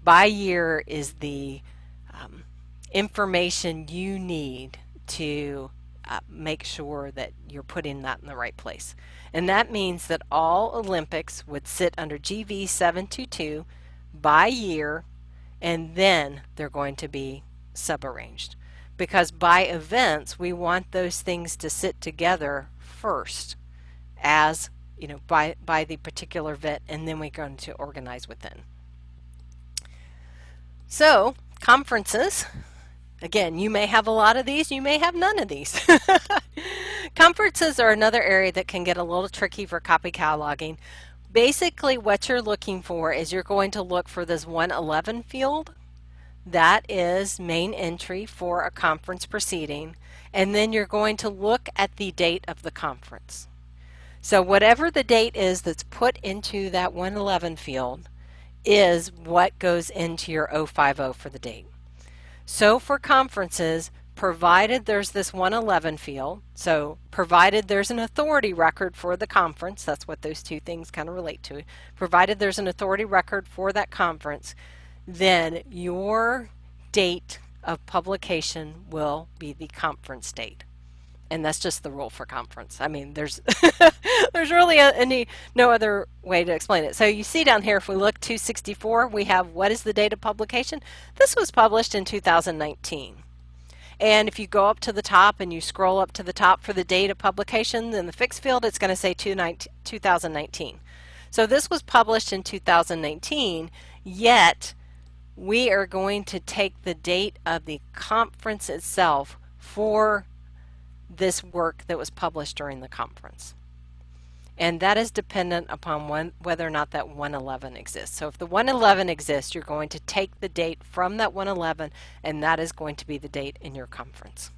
By year is the information you need to make sure that you're putting that in the right place. And that means that all Olympics would sit under GV 722 by year, and then they're going to be subarranged. Because by events, we want those things to sit together first as, by the particular event, and then we're going to organize within. So, conferences. Again, you may have a lot of these, you may have none of these. Conferences are another area that can get a little tricky for copy cataloging. Basically, what you're looking for is you're going to look for this 111 field. That is main entry for a conference proceeding, and then you're going to look at the date of the conference. So whatever the date is that's put into that 111 field is what goes into your 050 for the date. So for conferences, provided there's this 111 field, so provided there's an authority record for the conference, that's what those two things kind of relate to, provided there's an authority record for that conference, then your date of publication will be the conference date. And that's just the rule for conference. I mean, there's there's really no other way to explain it. So you see down here, if we look 264, we have what is the date of publication. This was published in 2019. And if you go up to the top and you scroll up to the top for the date of publication, in the fixed field, it's going to say 2019. So this was published in 2019, yet we are going to take the date of the conference itself for this work that was published during the conference. And that is dependent upon whether or not that 111 exists. So if the 111 exists, you're going to take the date from that 111, and that is going to be the date in your conference.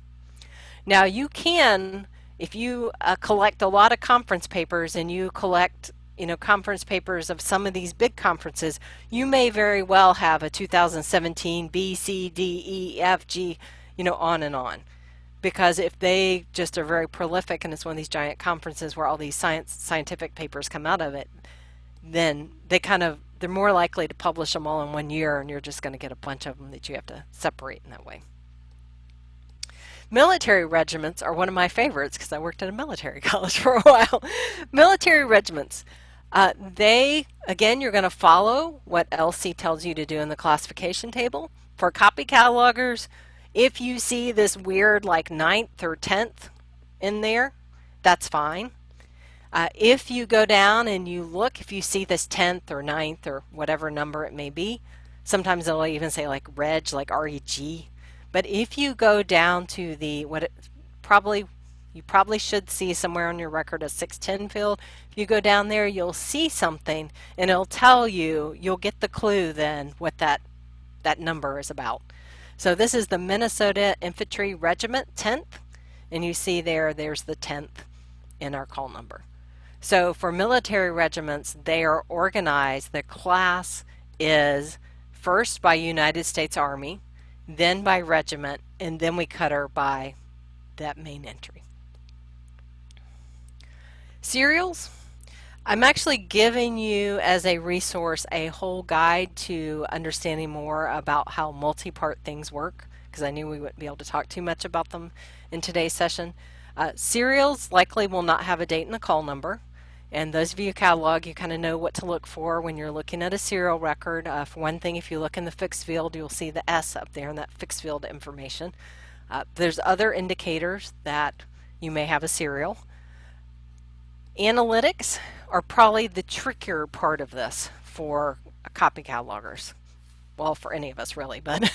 Now you can, if you collect a lot of conference papers and you collect conference papers of some of these big conferences, you may very well have a 2017 B, C, D, E, F, G, on and on. Because if they just are very prolific and it's one of these giant conferences where all these scientific papers come out of it, then they're more likely to publish them all in 1 year, and you're just going to get a bunch of them that you have to separate in that way. Military regiments are one of my favorites because I worked at a military college for a while. Military regiments. Again, you're going to follow what LC tells you to do in the classification table. For copy catalogers, if you see this weird like 9th or 10th in there, that's fine. If you go down and you look, if you see this 10th or 9th or whatever number it may be, sometimes it'll even say like reg, like REG. But if you go down to the you probably should see somewhere on your record a 610 field. If you go down there, you'll see something, and it'll tell you, you'll get the clue then what that number is about. So this is the Minnesota Infantry Regiment 10th, and you see there's the 10th in our call number. So for military regiments, they are organized. The class is first by United States Army, then by regiment, and then we cut her by that main entry. Serials. I'm actually giving you as a resource a whole guide to understanding more about how multi-part things work, because I knew we wouldn't be able to talk too much about them in today's session. Serials likely will not have a date and a call number. And those of you who catalog, you kind of know what to look for when you're looking at a serial record. For one thing, if you look in the fixed field, you'll see the S up there in that fixed field information. There's other indicators that you may have a serial. Analytics are probably the trickier part of this for copy catalogers. Well, for any of us really, but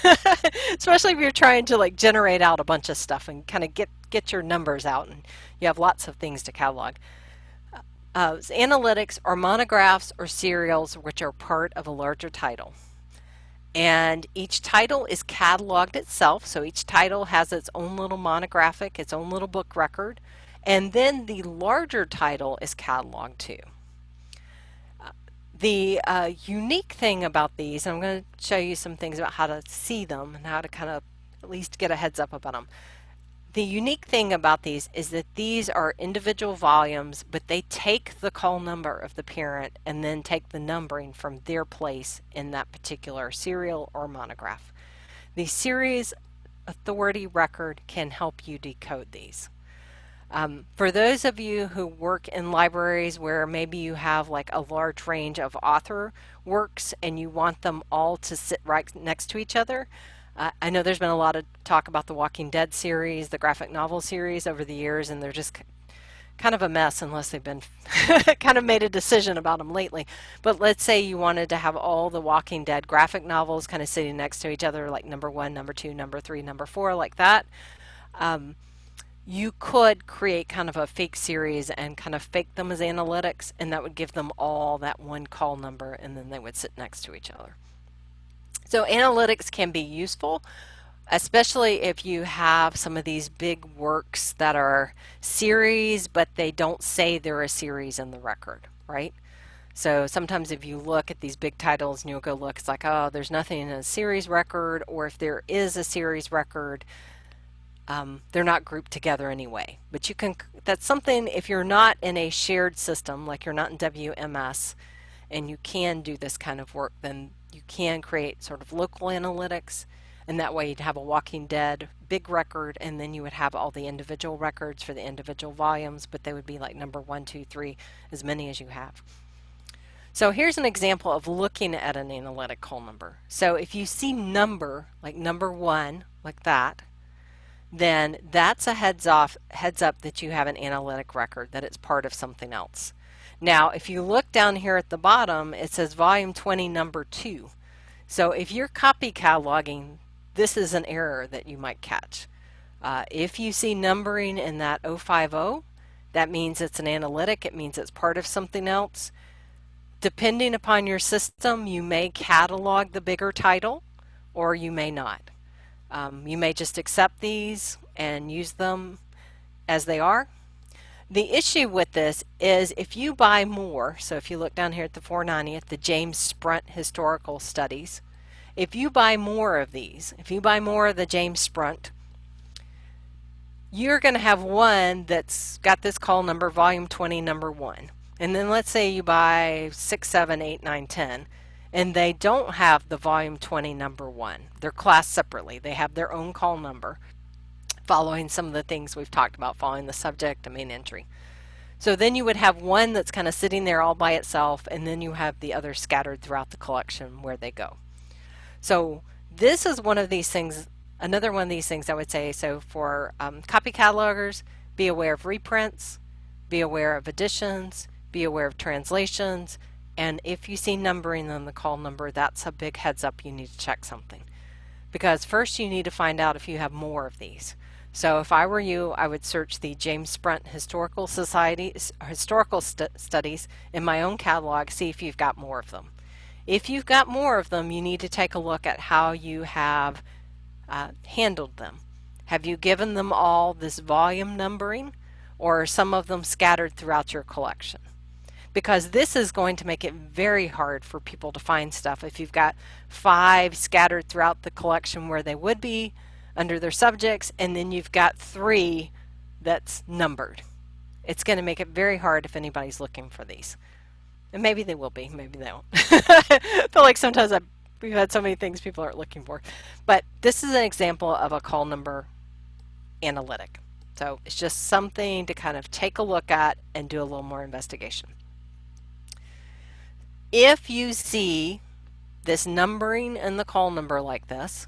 especially if you're trying to like generate out a bunch of stuff and kind of get your numbers out and you have lots of things to catalog. Analytics are monographs or serials which are part of a larger title. And each title is cataloged itself, so each title has its own little monographic, its own little book record, and then the larger title is cataloged too. The unique thing about these, and I'm going to show you some things about how to see them and how to kind of at least get a heads up about them. The unique thing about these is that these are individual volumes, but they take the call number of the parent and then take the numbering from their place in that particular serial or monograph. The series authority record can help you decode these. For those of you who work in libraries where maybe you have like a large range of author works and you want them all to sit right next to each other, I know there's been a lot of talk about the Walking Dead series, the graphic novel series over the years, and they're just kind of a mess unless they've been kind of made a decision about them lately. But let's say you wanted to have all the Walking Dead graphic novels kind of sitting next to each other, like number 1, number 2, number 3, number 4, like that. You could create kind of a fake series and kind of fake them as analytics, and that would give them all that one call number, and then they would sit next to each other. So analytics can be useful, especially if you have some of these big works that are series, but they don't say they're a series in the record, right? So sometimes if you look at these big titles and you'll go look, it's like, oh, there's nothing in a series record, or if there is a series record, they're not grouped together anyway. But you can, that's something, if you're not in a shared system, like you're not in WMS, and you can do this kind of work, then you can create sort of local analytics, and that way you'd have a Walking Dead big record, and then you would have all the individual records for the individual volumes, but they would be like number 1, 2, 3, as many as you have. So here's an example of looking at an analytic call number. So if you see number, like number 1, like that, then that's a heads up that you have an analytic record, that it's part of something else. Now, if you look down here at the bottom, it says volume 20, number 2. So if you're copy cataloging, this is an error that you might catch. If you see numbering in that 050, that means it's an analytic. It means it's part of something else. Depending upon your system, you may catalog the bigger title, or you may not. You may just accept these and use them as they are. The issue with this is if you buy more, so if you look down here at the 490 at the James Sprunt Historical Studies, if you buy more of these, if you buy more of the James Sprunt, you're going to have one that's got this call number, volume 20, number 1. And then let's say you buy 6, 7, 8, 9, 10, and they don't have the volume 20, number 1. They're classed separately. They have their own call number, following some of the things we've talked about, following the subject, the main entry. So then you would have one that's kind of sitting there all by itself, and then you have the others scattered throughout the collection where they go. So this is one of these things, another one of these things I would say. So for copy catalogers, be aware of reprints, be aware of editions, be aware of translations, and if you see numbering on the call number, that's a big heads up you need to check something. Because first you need to find out if you have more of these. So if I were you, I would search the James Sprunt Historical Studies in my own catalog, see if you've got more of them. If you've got more of them, you need to take a look at how you have handled them. Have you given them all this volume numbering, or are some of them scattered throughout your collection? Because this is going to make it very hard for people to find stuff. If you've got 5 scattered throughout the collection where they would be under their subjects, and then you've got 3 that's numbered. It's going to make it very hard if anybody's looking for these. And maybe they will be, maybe they won't. I feel like sometimes we've had so many things people aren't looking for. But this is an example of a call number analytic. So it's just something to kind of take a look at and do a little more investigation. If you see this numbering in the call number like this,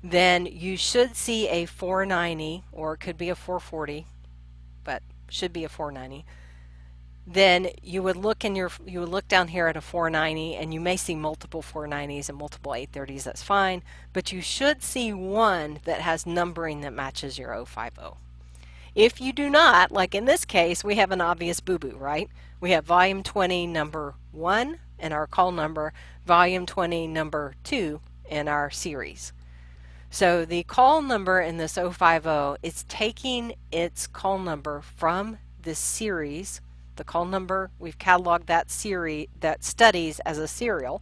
then you should see a 490, or it could be a 440, but should be a 490. Then you would look down here at a 490, and you may see multiple 490s and multiple 830s. That's fine, but you should see one that has numbering that matches your 050. If you do not, like in this case, we have an obvious boo-boo, right? We have volume 20 number 1 and our call number, volume 20 number 2 in our series. So the call number in this 050 is taking its call number from this series. The call number, we've cataloged that series, that studies as a serial,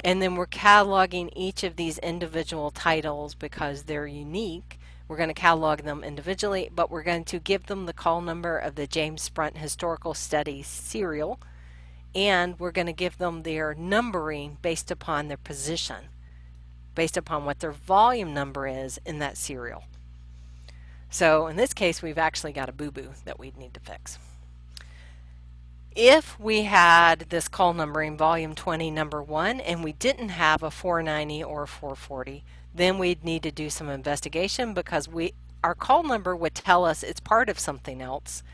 and then we're cataloging each of these individual titles because they're unique. We're going to catalog them individually, but we're going to give them the call number of the James Sprunt Historical Studies serial, and we're going to give them their numbering based upon their position, based upon what their volume number is in that serial. So in this case, we've actually got a boo-boo that we'd need to fix. If we had this call numbering volume 20 number 1 and we didn't have a 490 or a 440, then we'd need to do some investigation, because our call number would tell us it's part of something else,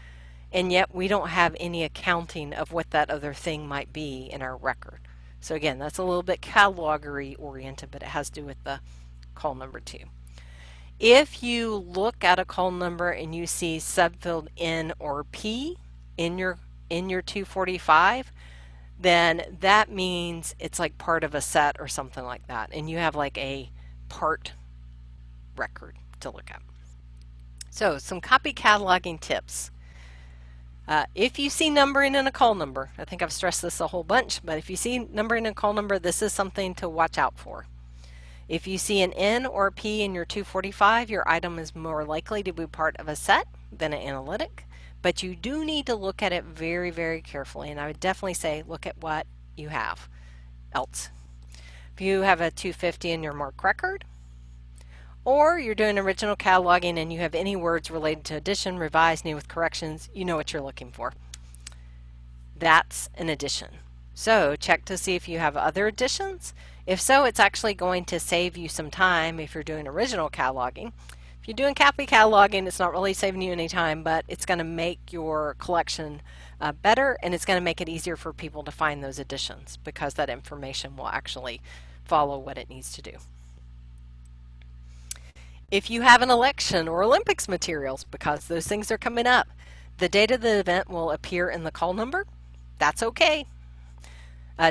and yet we don't have any accounting of what that other thing might be in our record. So again, that's a little bit catalogery oriented, but it has to do with the call number 2. If you look at a call number and you see subfield N or P in your 245, then that means it's like part of a set or something like that, and you have like a part record to look at. So some copy cataloging tips. If you see numbering in a call number, I think I've stressed this a whole bunch, but if you see numbering in a call number, this is something to watch out for. If you see an N or a P in your 245, your item is more likely to be part of a set than an analytic, but you do need to look at it very, very carefully, and I would definitely say look at what you have else. If you have a 250 in your MARC record, or you're doing original cataloging and you have any words related to addition, revise, new with corrections, you know what you're looking for. That's an addition. So check to see if you have other additions. If so, it's actually going to save you some time if you're doing original cataloging. If you're doing copy cataloging, it's not really saving you any time, but it's going to make your collection better, and it's going to make it easier for people to find those additions, because that information will actually follow what it needs to do. If you have an election or Olympics materials, because those things are coming up, the date of the event will appear in the call number. That's okay.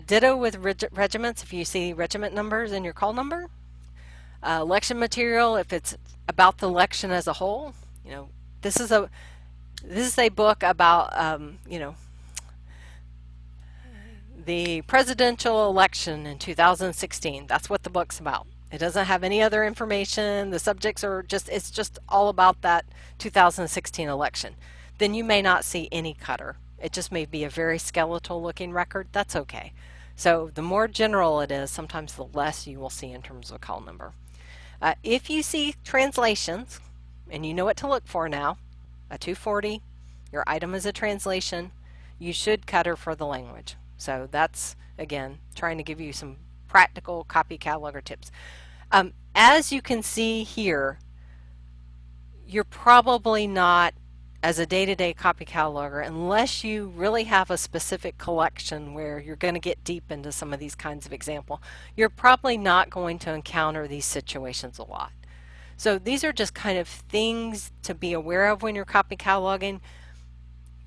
Ditto with regiments. If you see regiment numbers in your call number. Election material, if it's about the election as a whole, you know, this is a book about you know, the presidential election in 2016. That's what the book's about. It doesn't have any other information. The subjects are it's just all about that 2016 election. Then you may not see any cutter. It just may be a very skeletal looking record. That's okay. So the more general it is, sometimes the less you will see in terms of a call number. If you see translations, and you know what to look for now, a 240, your item is a translation, you should cutter for the language. So that's, again, trying to give you some practical copy cataloger tips. As you can see here, you're probably not, as a day-to-day copy cataloger, unless you really have a specific collection where you're going to get deep into some of these kinds of example, you're probably not going to encounter these situations a lot. So these are just kind of things to be aware of when you're copy cataloging.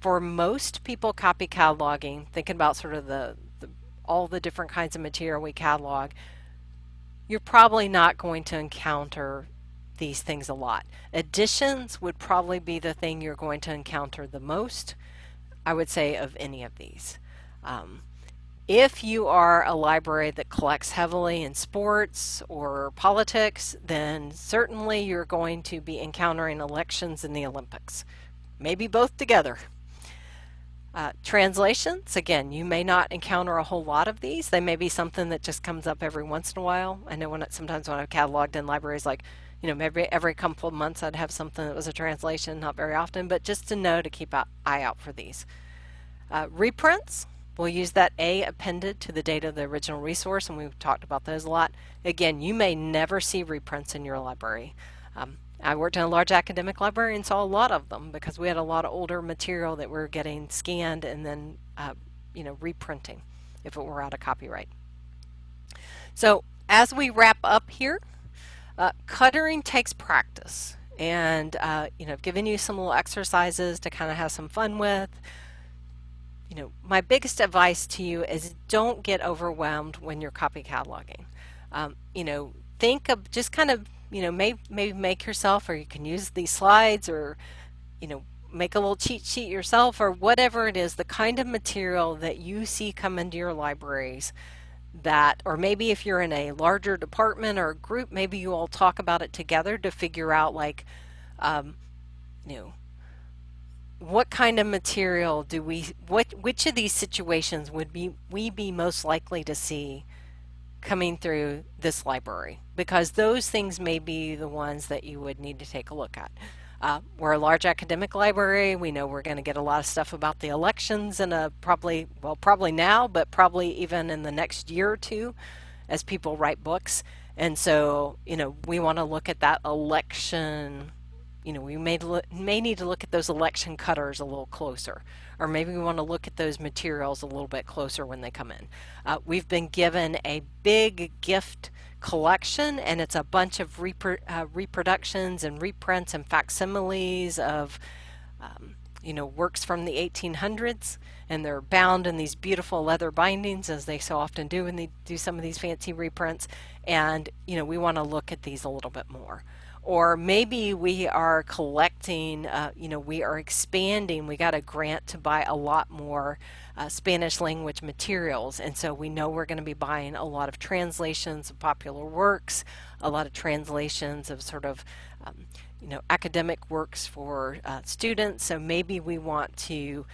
For most people copy cataloging, thinking about sort of all the different kinds of material we catalog, you're probably not going to encounter these things a lot. Additions would probably be the thing you're going to encounter the most, I would say, of any of these. If you are a library that collects heavily in sports or politics, then certainly you're going to be encountering elections in the Olympics. Maybe both together. Translations, again, you may not encounter a whole lot of these. They may be something that just comes up every once in a while. I know sometimes when I've cataloged in libraries, like, maybe every couple of months I'd have something that was a translation, not very often, but just to know to keep an eye out for these. Reprints, we'll use that A appended to the date of the original resource, and we've talked about those a lot. Again, you may never see reprints in your library. I worked in a large academic library and saw a lot of them because we had a lot of older material that we were getting scanned and then reprinting if it were out of copyright. So as we wrap up here, cluttering takes practice, and I've given you some little exercises to kind of have some fun with. My biggest advice to you is don't get overwhelmed when you're copy cataloging. Think of just kind of, maybe make yourself, or you can use these slides, or, make a little cheat sheet yourself, or whatever it is, the kind of material that you see come into your libraries that, or maybe if you're in a larger department or group, maybe you all talk about it together to figure out like, what kind of material do which of these situations would we be most likely to see coming through this library, because those things may be the ones that you would need to take a look at. We're a large academic library. We know we're going to get a lot of stuff about the elections in probably now, but probably even in the next year or two as people write books. And so, we want to look at that election. We may need to look at those election cutters a little closer, or maybe we want to look at those materials a little bit closer when they come in. We've been given a big gift collection, and it's a bunch of reproductions and reprints and facsimiles of works from the 1800s, and they're bound in these beautiful leather bindings, as they so often do when they do some of these fancy reprints. And we want to look at these a little bit more. Or maybe we are collecting, we are expanding. We got a grant to buy a lot more Spanish language materials, and so we know we're going to be buying a lot of translations of popular works, a lot of translations of sort of academic works for students. So maybe we want to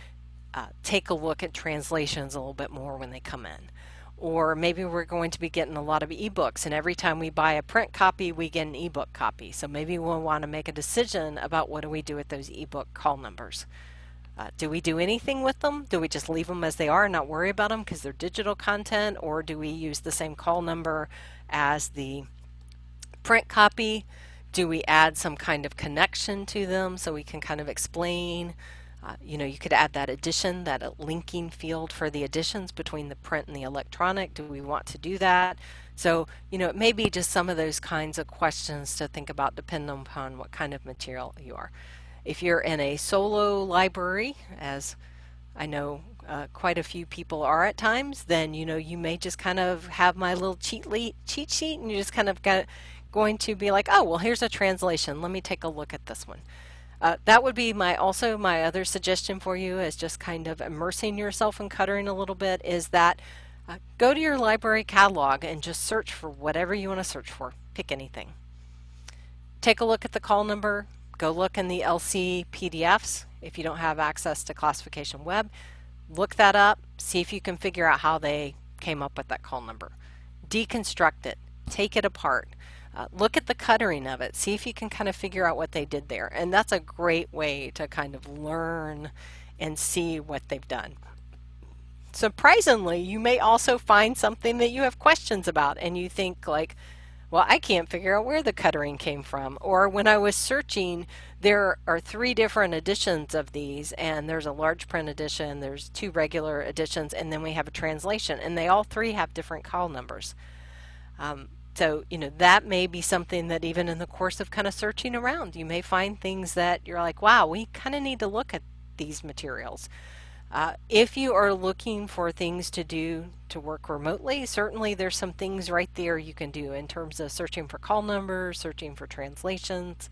take a look at translations a little bit more when they come in. Or maybe we're going to be getting a lot of ebooks, and every time we buy a print copy, we get an ebook copy. So maybe we'll want to make a decision about what do we do with those ebook call numbers. Do we do anything with them? Do we just leave them as they are and not worry about them because they're digital content? Or do we use the same call number as the print copy? Do we add some kind of connection to them so we can kind of explain? You could add that addition, that linking field for the additions between the print and the electronic. Do we want to do that? So, it may be just some of those kinds of questions to think about depending upon what kind of material you are. If you're in a solo library, as I know quite a few people are at times, then, you may just kind of have my little cheat sheet, and you just kind of going to be like, oh, well, here's a translation. Let me take a look at this one. That would be my other suggestion for you, is just kind of immersing yourself in cluttering a little bit, is that go to your library catalog and just search for whatever you want to search for. Pick anything. Take a look at the call number. Go look in the LC PDFs if you don't have access to Classification Web. Look that up. See if you can figure out how they came up with that call number. Deconstruct it. Take it apart. Look at the cluttering of it. See if you can kind of figure out what they did there. And that's a great way to kind of learn and see what they've done. Surprisingly, you may also find something that you have questions about, and you think like, well, I can't figure out where the cluttering came from. Or when I was searching, there are 3 different editions of these, and there's a large print edition, there's 2 regular editions, and then we have a translation, and they all 3 have different call numbers. So, that may be something that even in the course of kind of searching around, you may find things that you're like, wow, we kind of need to look at these materials. If you are looking for things to do to work remotely, certainly there's some things right there you can do in terms of searching for call numbers, searching for translations,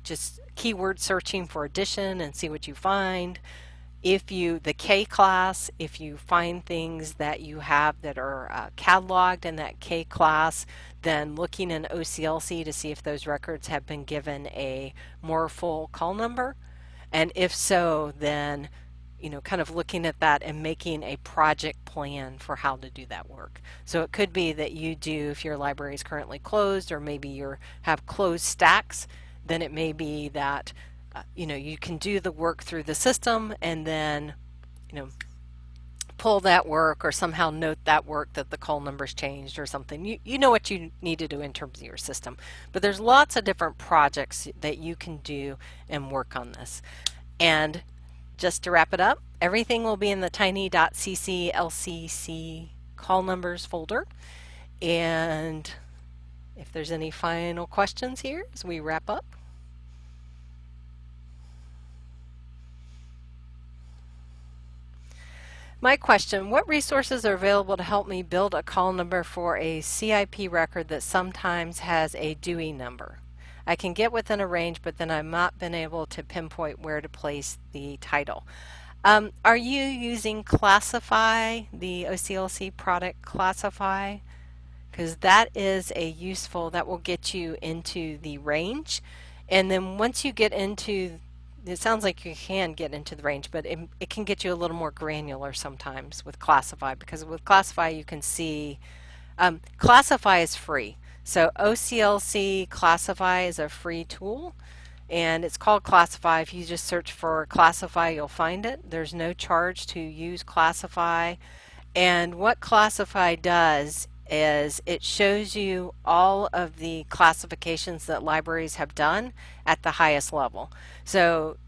just keyword searching for edition and see what you find. The K class, if you find things that you have that are cataloged in that K class, then looking in OCLC to see if those records have been given a more full call number. And if so, then kind of looking at that and making a project plan for how to do that work. So it could be that you do, if your library is currently closed, or maybe you have closed stacks, then it may be that you can do the work through the system and then you know pull that work or somehow note that work that the call number's changed or something. You know what you need to do in terms of your system. But there's lots of different projects that you can do and work on this. And just to wrap it up, everything will be in the tiny.cc LCC call numbers folder. And if there's any final questions here as we wrap up. My question, what resources are available to help me build a call number for a CIP record that sometimes has a Dewey number? I can get within a range, but then I've not been able to pinpoint where to place the title. Are you using Classify, the OCLC product Classify? Because that is that will get you into the range. And then once you get into, it sounds like you can get into the range, but it can get you a little more granular sometimes with Classify, because with Classify you can see, Classify is free. So OCLC Classify is a free tool, and it's called Classify. If you just search for Classify, you'll find it. There's no charge to use Classify. And what Classify does is it shows you all of the classifications that libraries have done at the highest level. So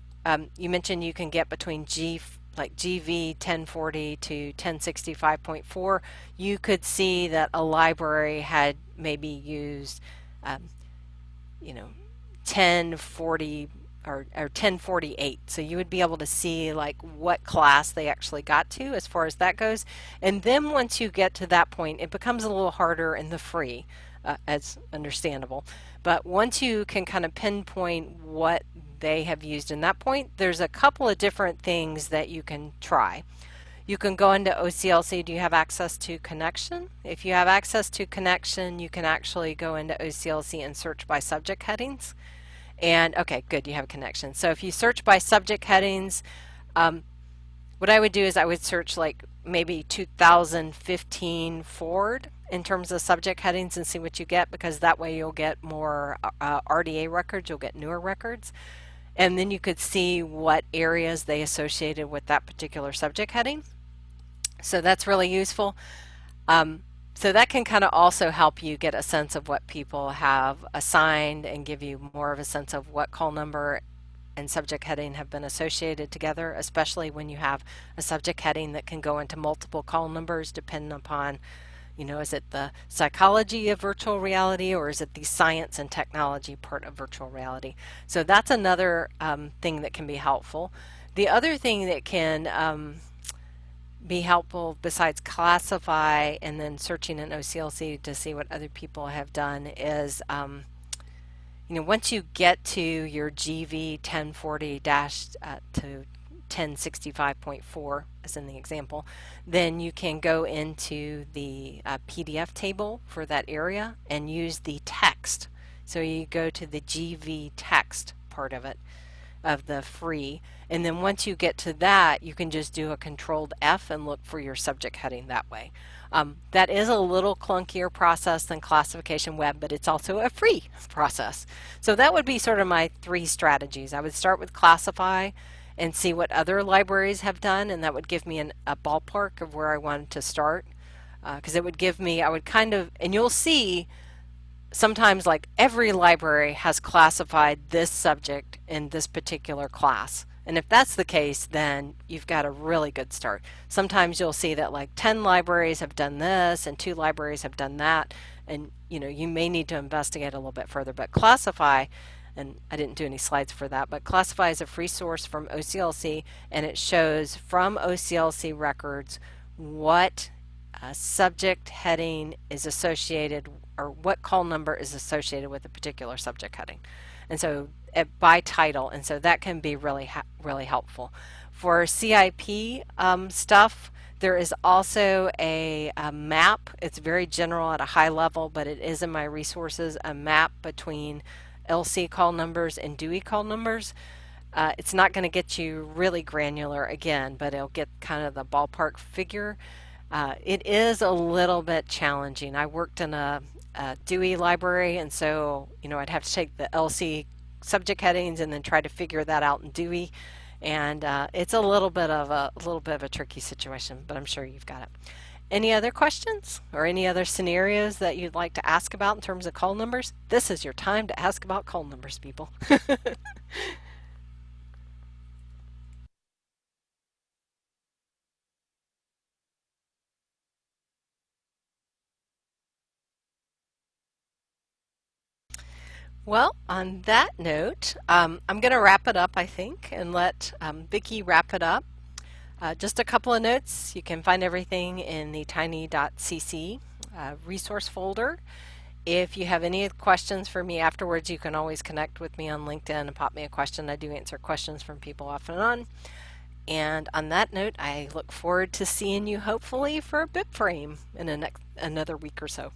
you mentioned you can get between GV 1040 to 1065.4. You could see that a library had maybe used 1040 or 1048. So you would be able to see like what class they actually got to as far as that goes. And then once you get to that point, it becomes a little harder in the free, as understandable. But once you can kind of pinpoint what they have used in that point, there's a couple of different things that you can try. You can go into OCLC. Do you have access to connection? If you have access to connection, you can actually go into OCLC and search by subject headings. And okay, good, you have a connection. So if you search by subject headings, what I would do is I would search like maybe 2015 forward in terms of subject headings and see what you get, because that way you'll get more RDA records, you'll get newer records. And then you could see what areas they associated with that particular subject heading. So that's really useful. So that can kind of also help you get a sense of what people have assigned and give you more of a sense of what call number and subject heading have been associated together, especially when you have a subject heading that can go into multiple call numbers depending upon, is it the psychology of virtual reality or is it the science and technology part of virtual reality? So that's another thing that can be helpful. The other thing that can be helpful besides Classify and then searching in OCLC to see what other people have done is, once you get to your GV 1040 to 1065.4 as in the example, then you can go into the PDF table for that area and use the text. So you go to the GV text part of it, of the free, and then once you get to that, you can just do a controlled F and look for your subject heading that way. That is a little clunkier process than Classification Web, but it's also a free process. So that would be sort of my three strategies. I would start with Classify and see what other libraries have done, and that would give me a ballpark of where I wanted to start, because it would give me, and you'll see sometimes like every library has classified this subject in this particular class. And if that's the case, then you've got a really good start. Sometimes you'll see that like 10 libraries have done this and 2 libraries have done that, and you may need to investigate a little bit further. But Classify, and I didn't do any slides for that, but Classify is a free source from OCLC, and it shows from OCLC records what subject heading is associated, or what call number is associated with a particular subject heading, and so by title, and so that can be really helpful. For CIP stuff, there is also a map. It's very general at a high level, but it is in my resources, a map between LC call numbers and Dewey call numbers. It's not going to get you really granular again, but it'll get kind of the ballpark figure. It is a little bit challenging. I worked in a Dewey library, and so I'd have to take the LC subject headings and then try to figure that out in Dewey, and it's a little bit of a tricky situation. But I'm sure you've got it. Any other questions or any other scenarios that you'd like to ask about in terms of call numbers? This is your time to ask about call numbers, people. Well, on that note, I'm going to wrap it up, I think, and let Vicki wrap it up. Just a couple of notes. You can find everything in the tiny.cc resource folder. If you have any questions for me afterwards, you can always connect with me on LinkedIn and pop me a question. I do answer questions from people off and on. And on that note, I look forward to seeing you hopefully for a bib frame in another week or so.